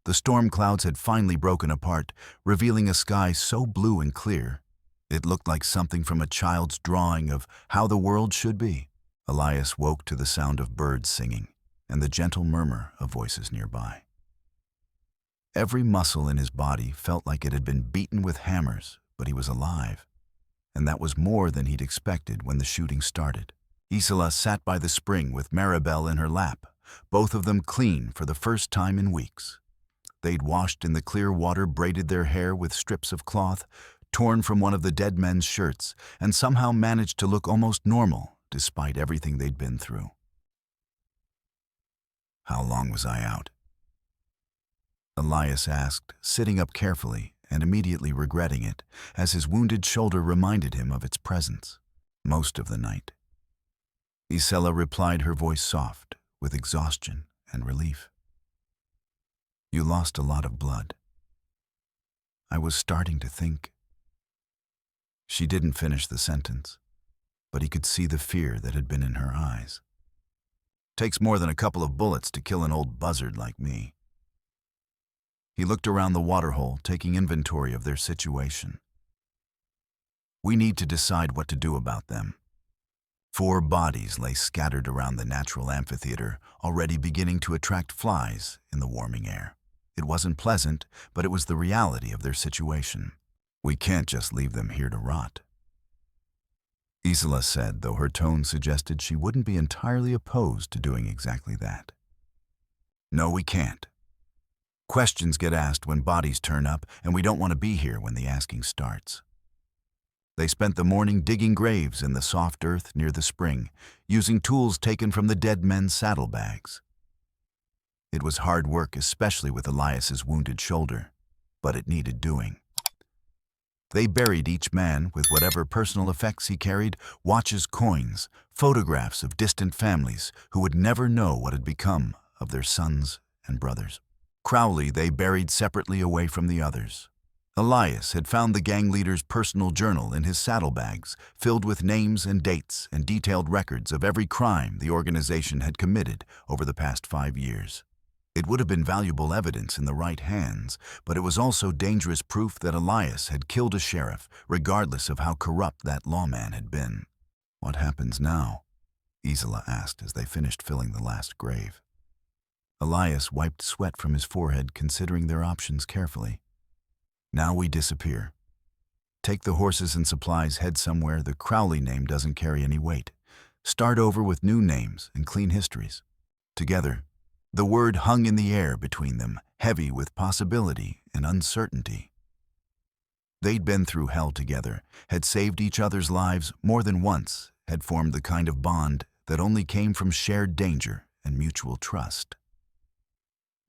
The storm clouds had finally broken apart, revealing a sky so blue and clear It looked like something from a child's drawing of how the world should be. Elias woke to the sound of birds singing and the gentle murmur of voices nearby. Every muscle in his body felt like it had been beaten with hammers, but he was alive, and that was more than he'd expected when the shooting started. Isela sat by the spring with Maribel in her lap, both of them clean for the first time in weeks. They'd washed in the clear water, braided their hair with strips of cloth, torn from one of the dead men's shirts, and somehow managed to look almost normal despite everything they'd been through. "How long was I out?" Elias asked, sitting up carefully and immediately regretting it, as his wounded shoulder reminded him of its presence. "Most of the night." Isela replied, her voice soft, with exhaustion and relief. "You lost a lot of blood." I was starting to think. She didn't finish the sentence, but he could see the fear that had been in her eyes. "Takes more than a couple of bullets to kill an old buzzard like me." He looked around the waterhole, taking inventory of their situation. "We need to decide what to do about them." 4 bodies lay scattered around the natural amphitheater, already beginning to attract flies in the warming air. It wasn't pleasant, but it was the reality of their situation. "We can't just leave them here to rot," Isela said, though her tone suggested she wouldn't be entirely opposed to doing exactly that. "No, we can't. Questions get asked when bodies turn up, and we don't want to be here when the asking starts." They spent the morning digging graves in the soft earth near the spring, using tools taken from the dead men's saddlebags. It was hard work, especially with Elias's wounded shoulder, but it needed doing. They buried each man with whatever personal effects he carried: watches, coins, photographs of distant families who would never know what had become of their sons and brothers. Crowley they buried separately away from the others. Elias had found the gang leader's personal journal in his saddlebags, filled with names and dates and detailed records of every crime the organization had committed over the past 5 years. It would have been valuable evidence in the right hands, but it was also dangerous proof that Elias had killed a sheriff, regardless of how corrupt that lawman had been. "What happens now?" Isela asked as they finished filling the last grave. Elias wiped sweat from his forehead, considering their options carefully. "Now we disappear. Take the horses and supplies, head somewhere the Crowley name doesn't carry any weight. Start over with new names and clean histories." Together, the word hung in the air between them, heavy with possibility and uncertainty. They'd been through hell together, had saved each other's lives more than once, had formed the kind of bond that only came from shared danger and mutual trust.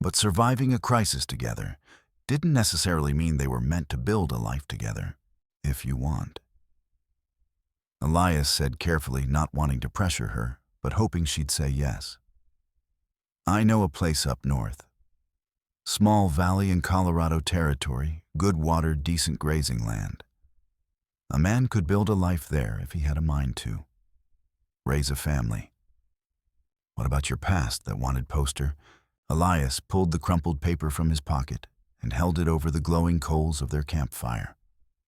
But surviving a crisis together didn't necessarily mean they were meant to build a life together, if you want. Elias said carefully, not wanting to pressure her, but hoping she'd say yes. "I know a place up north. Small valley in Colorado territory, good water, decent grazing land. A man could build a life there if he had a mind to. Raise a family." "What about your past, that wanted poster?" Elias pulled the crumpled paper from his pocket and held it over the glowing coals of their campfire.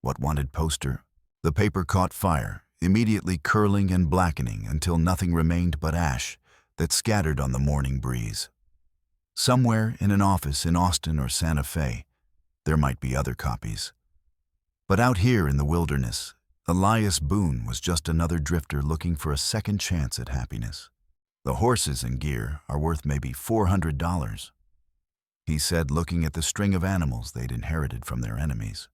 "What wanted poster?" The paper caught fire, immediately curling and blackening until nothing remained but ash that scattered on the morning breeze. Somewhere in an office in Austin or Santa Fe, there might be other copies. But out here in the wilderness, Elias Boone was just another drifter looking for a second chance at happiness. "The horses and gear are worth maybe $400, he said, looking at the string of animals they'd inherited from their enemies.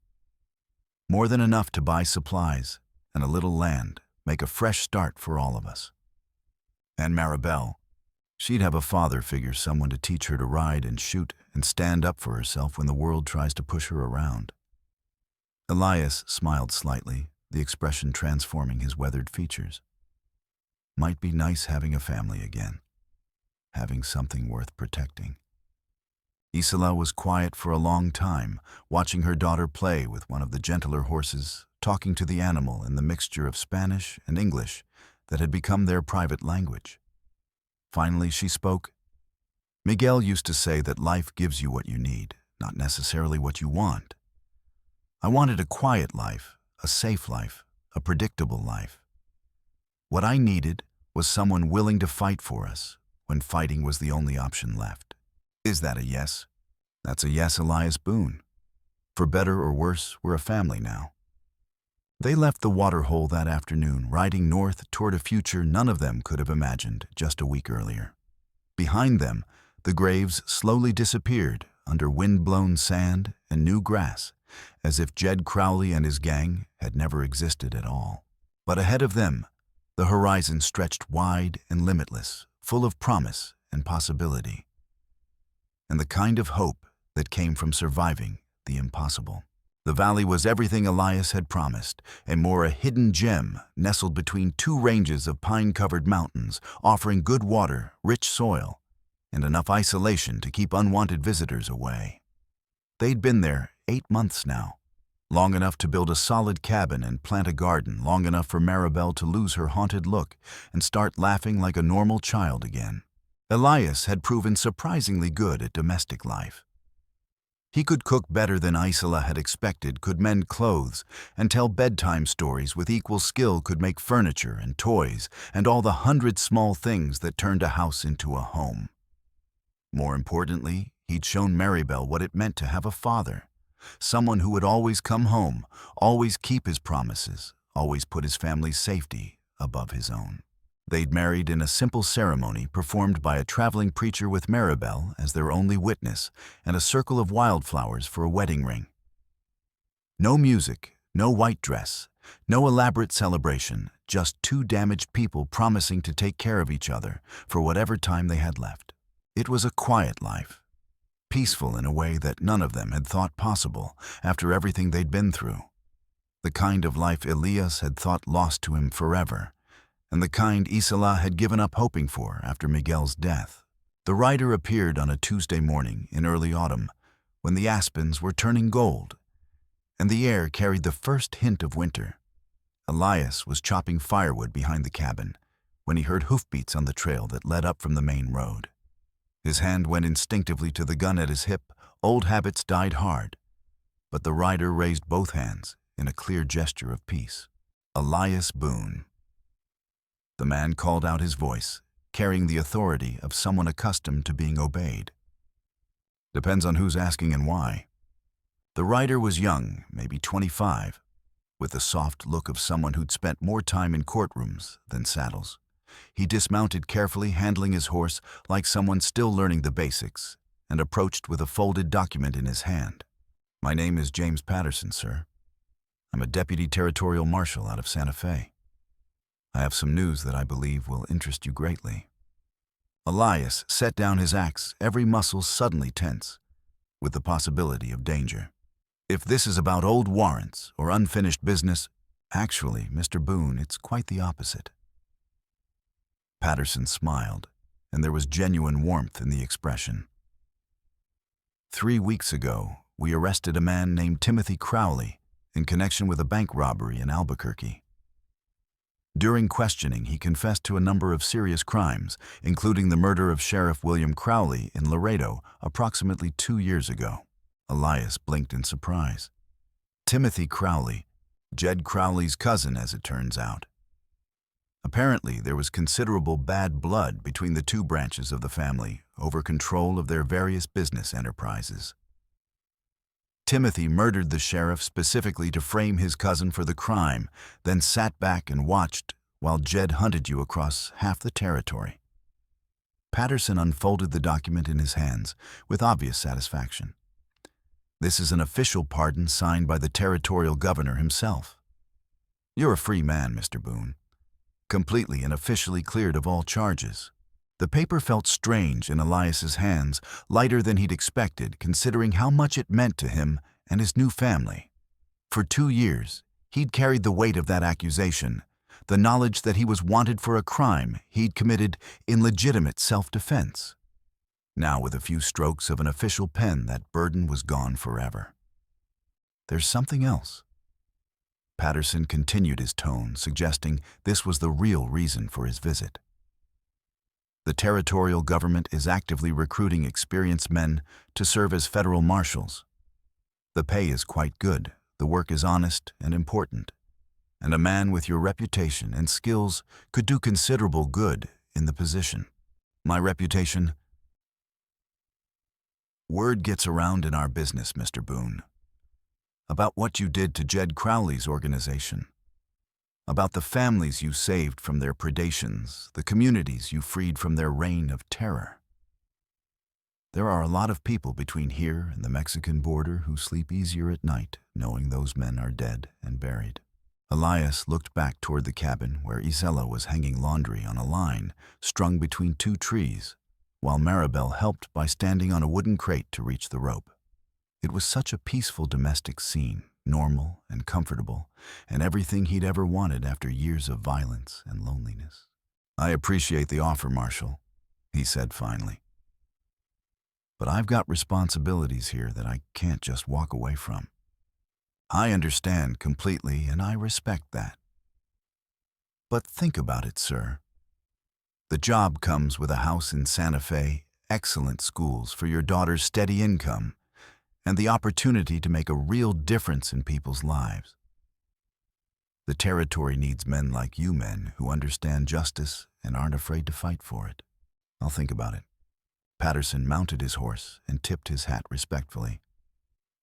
"More than enough to buy supplies and a little land, make a fresh start for all of us. And Maribel, she'd have a father figure, someone to teach her to ride and shoot and stand up for herself when the world tries to push her around." Elias smiled slightly, the expression transforming his weathered features. Might be nice having a family again, having something worth protecting. Isela was quiet for a long time, watching her daughter play with one of the gentler horses, talking to the animal in the mixture of Spanish and English that had become their private language. Finally, she spoke. "Miguel used to say that life gives you what you need, not necessarily what you want. I wanted a quiet life, a safe life, a predictable life. What I needed was someone willing to fight for us when fighting was the only option left. Is that a yes? That's a yes, Elias Boone. For better or worse, we're a family now. They left the waterhole that afternoon, riding north toward a future none of them could have imagined just a week earlier. Behind them, the graves slowly disappeared under wind-blown sand and new grass, as if Jed Crowley and his gang had never existed at all. But ahead of them, the horizon stretched wide and limitless, full of promise and possibility, and the kind of hope that came from surviving the impossible. The valley was everything Elias had promised, and more, a hidden gem nestled between two ranges of pine-covered mountains, offering good water, rich soil, and enough isolation to keep unwanted visitors away. They'd been there 8 months now, long enough to build a solid cabin and plant a garden, long enough for Maribel to lose her haunted look and start laughing like a normal child again. Elias had proven surprisingly good at domestic life. He could cook better than Isela had expected, could mend clothes, and tell bedtime stories with equal skill, could make furniture and toys, and all the 100 small things that turned a house into a home. More importantly, he'd shown Maribel what it meant to have a father, someone who would always come home, always keep his promises, always put his family's safety above his own. They'd married in a simple ceremony performed by a traveling preacher with Maribel as their only witness and a circle of wildflowers for a wedding ring. No music, no white dress, no elaborate celebration, just two damaged people promising to take care of each other for whatever time they had left. It was a quiet life, peaceful in a way that none of them had thought possible after everything they'd been through. The kind of life Elias had thought lost to him forever, and the kind Isela had given up hoping for after Miguel's death. The rider appeared on a Tuesday morning in early autumn, when the aspens were turning gold, and the air carried the first hint of winter. Elias was chopping firewood behind the cabin when he heard hoofbeats on the trail that led up from the main road. His hand went instinctively to the gun at his hip. Old habits died hard, but the rider raised both hands in a clear gesture of peace. Elias Boone. The man called out his voice, carrying the authority of someone accustomed to being obeyed. Depends on who's asking and why. The rider was young, maybe 25, with the soft look of someone who'd spent more time in courtrooms than saddles. He dismounted carefully, handling his horse like someone still learning the basics, and approached with a folded document in his hand. My name is James Patterson, sir. I'm a deputy territorial marshal out of Santa Fe. I have some news that I believe will interest you greatly. Elias set down his axe, every muscle suddenly tense, with the possibility of danger. If this is about old warrants or unfinished business, actually, Mr. Boone, it's quite the opposite. Patterson smiled, and there was genuine warmth in the expression. 3 weeks ago, we arrested a man named Timothy Crowley in connection with a bank robbery in Albuquerque. During questioning, he confessed to a number of serious crimes, including the murder of Sheriff William Crowley in Laredo approximately 2 years ago. Elias blinked in surprise. Timothy Crowley, Jed Crowley's cousin, as it turns out. Apparently, there was considerable bad blood between the two branches of the family over control of their various business enterprises. Timothy murdered the sheriff specifically to frame his cousin for the crime, then sat back and watched while Jed hunted you across half the territory. Patterson unfolded the document in his hands with obvious satisfaction. This is an official pardon signed by the territorial governor himself. You're a free man, Mr. Boone, completely and officially cleared of all charges. The paper felt strange in Elias's hands, lighter than he'd expected, considering how much it meant to him and his new family. For 2 years, he'd carried the weight of that accusation, the knowledge that he was wanted for a crime he'd committed in legitimate self-defense. Now, with a few strokes of an official pen, that burden was gone forever. There's something else. Patterson continued his tone, suggesting this was the real reason for his visit. The territorial government is actively recruiting experienced men to serve as federal marshals. The pay is quite good, The work is honest and important, and a man with your reputation and skills could do considerable good in the position. My reputation? Word gets around in our business, Mr. Boone, about what you did to Jed Crowley's organization, about the families you saved from their predations, the communities you freed from their reign of terror. There are a lot of people between here and the Mexican border who sleep easier at night knowing those men are dead and buried. Elias looked back toward the cabin where Isela was hanging laundry on a line strung between two trees, while Maribel helped by standing on a wooden crate to reach the rope. It was such a peaceful domestic scene, normal and comfortable, and everything he'd ever wanted after years of violence and loneliness. "I appreciate the offer, Marshal," he said finally. "But I've got responsibilities here that I can't just walk away from." "I understand completely, and I respect that. But think about it, sir. The job comes with a house in Santa Fe, excellent schools for your daughter's steady income, and the opportunity to make a real difference in people's lives. The territory needs men like you men who understand justice and aren't afraid to fight for it. I'll think about it." Patterson mounted his horse and tipped his hat respectfully.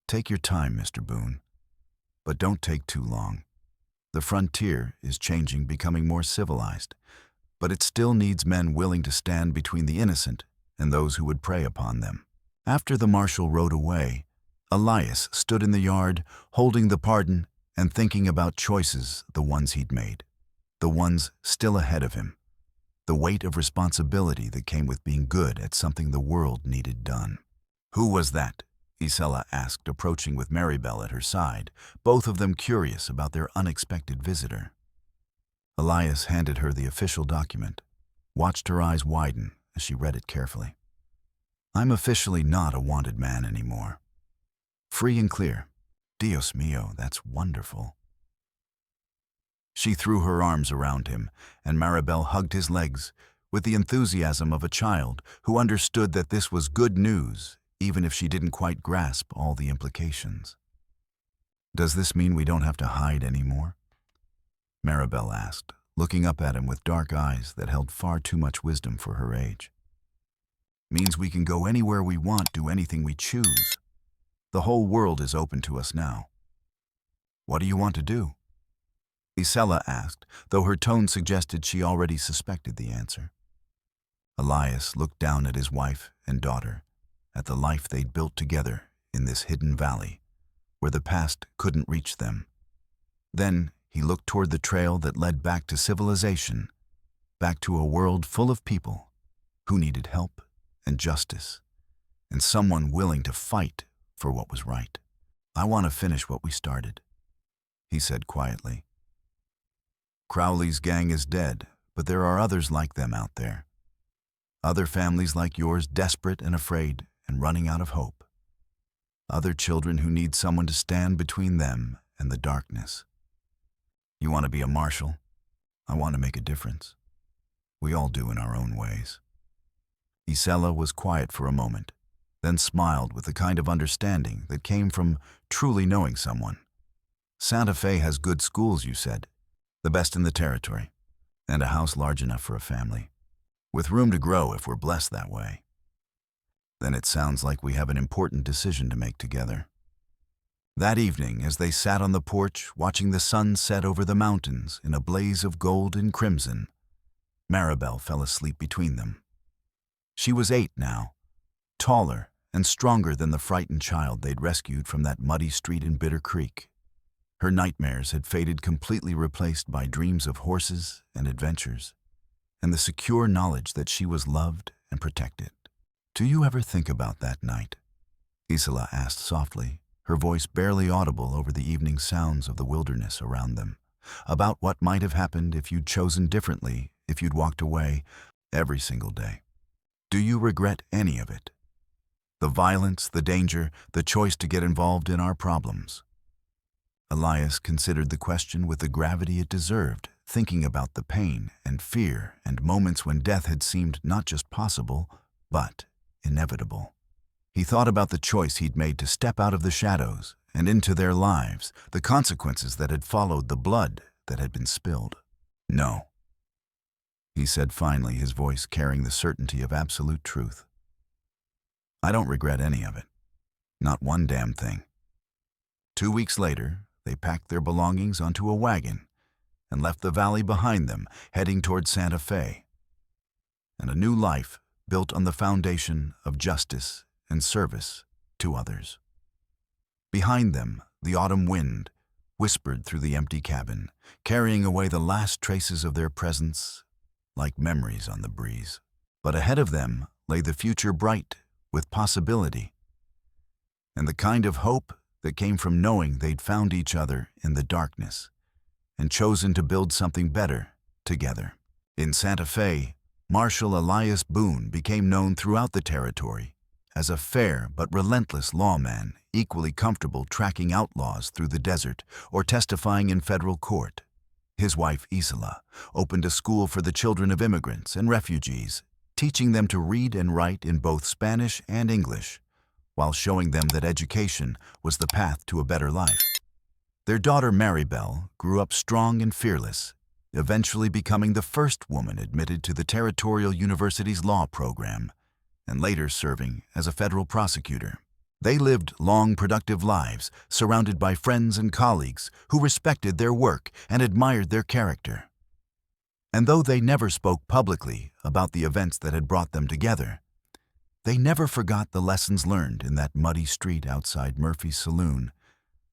"Take your time, Mr. Boone, but don't take too long. The frontier is changing, becoming more civilized, but it still needs men willing to stand between the innocent and those who would prey upon them." After the marshal rode away, Elias stood in the yard, holding the pardon and thinking about choices, the ones he'd made, the ones still ahead of him, the weight of responsibility that came with being good at something the world needed done. "Who was that?" Isela asked, approaching with Maribel at her side, both of them curious about their unexpected visitor. Elias handed her the official document, watched her eyes widen as she read it carefully. "I'm officially not a wanted man anymore. Free and clear. Dios mío, that's wonderful." She threw her arms around him, and Maribel hugged his legs with the enthusiasm of a child who understood that this was good news, even if she didn't quite grasp all the implications. "Does this mean we don't have to hide anymore?" Maribel asked, looking up at him with dark eyes that held far too much wisdom for her age. "Means we can go anywhere we want, do anything we choose. The whole world is open to us now." "What do you want to do?" Isela asked, though her tone suggested she already suspected the answer. Elias looked down at his wife and daughter, at the life they'd built together in this hidden valley, where the past couldn't reach them. Then he looked toward the trail that led back to civilization, back to a world full of people who needed help and justice, and someone willing to fight for what was right. "I want to finish what we started," he said quietly. "Crowley's gang is dead, but there are others like them out there. Other families like yours desperate and afraid and running out of hope. Other children who need someone to stand between them and the darkness. You want to be a marshal? I want to make a difference. We all do in our own ways." Isela was quiet for a moment, then smiled with the kind of understanding that came from truly knowing someone. "Santa Fe has good schools, you said, the best in the territory, and a house large enough for a family, with room to grow if we're blessed that way. Then it sounds like we have an important decision to make together." That evening, as they sat on the porch watching the sun set over the mountains in a blaze of gold and crimson, Maribel fell asleep between them. She was 8 now, taller and stronger than the frightened child they'd rescued from that muddy street in Bitter Creek. Her nightmares had faded, completely replaced by dreams of horses and adventures, and the secure knowledge that she was loved and protected. "Do you ever think about that night?" Isela asked softly, her voice barely audible over the evening sounds of the wilderness around them. "About what might have happened if you'd chosen differently, if you'd walked away every single day. Do you regret any of it? The violence, the danger, the choice to get involved in our problems?" Elias considered the question with the gravity it deserved, thinking about the pain and fear and moments when death had seemed not just possible, but inevitable. He thought about the choice he'd made to step out of the shadows and into their lives, the consequences that had followed the blood that had been spilled. "No," he said finally, his voice carrying the certainty of absolute truth. "I don't regret any of it. Not one damn thing." 2 weeks later, they packed their belongings onto a wagon and left the valley behind them, heading toward Santa Fe. And a new life built on the foundation of justice and service to others. Behind them, the autumn wind whispered through the empty cabin, carrying away the last traces of their presence like memories on the breeze. But ahead of them lay the future bright with possibility, and the kind of hope that came from knowing they'd found each other in the darkness and chosen to build something better together. In Santa Fe, Marshal Elias Boone became known throughout the territory as a fair but relentless lawman, equally comfortable tracking outlaws through the desert or testifying in federal court. His wife, Isela, opened a school for the children of immigrants and refugees, teaching them to read and write in both Spanish and English, while showing them that education was the path to a better life. Their daughter, Maribel, grew up strong and fearless, eventually becoming the first woman admitted to the Territorial University's law program, and later serving as a federal prosecutor. They lived long, productive lives, surrounded by friends and colleagues who respected their work and admired their character. And though they never spoke publicly about the events that had brought them together, they never forgot the lessons learned in that muddy street outside Murphy's saloon,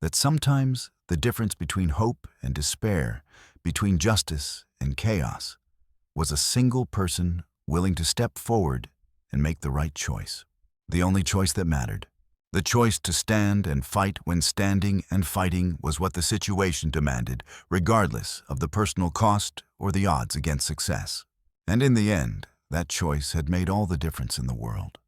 that sometimes the difference between hope and despair, between justice and chaos, was a single person willing to step forward and make the right choice. The only choice that mattered. The choice to stand and fight when standing and fighting was what the situation demanded, regardless of the personal cost or the odds against success. And in the end, that choice had made all the difference in the world.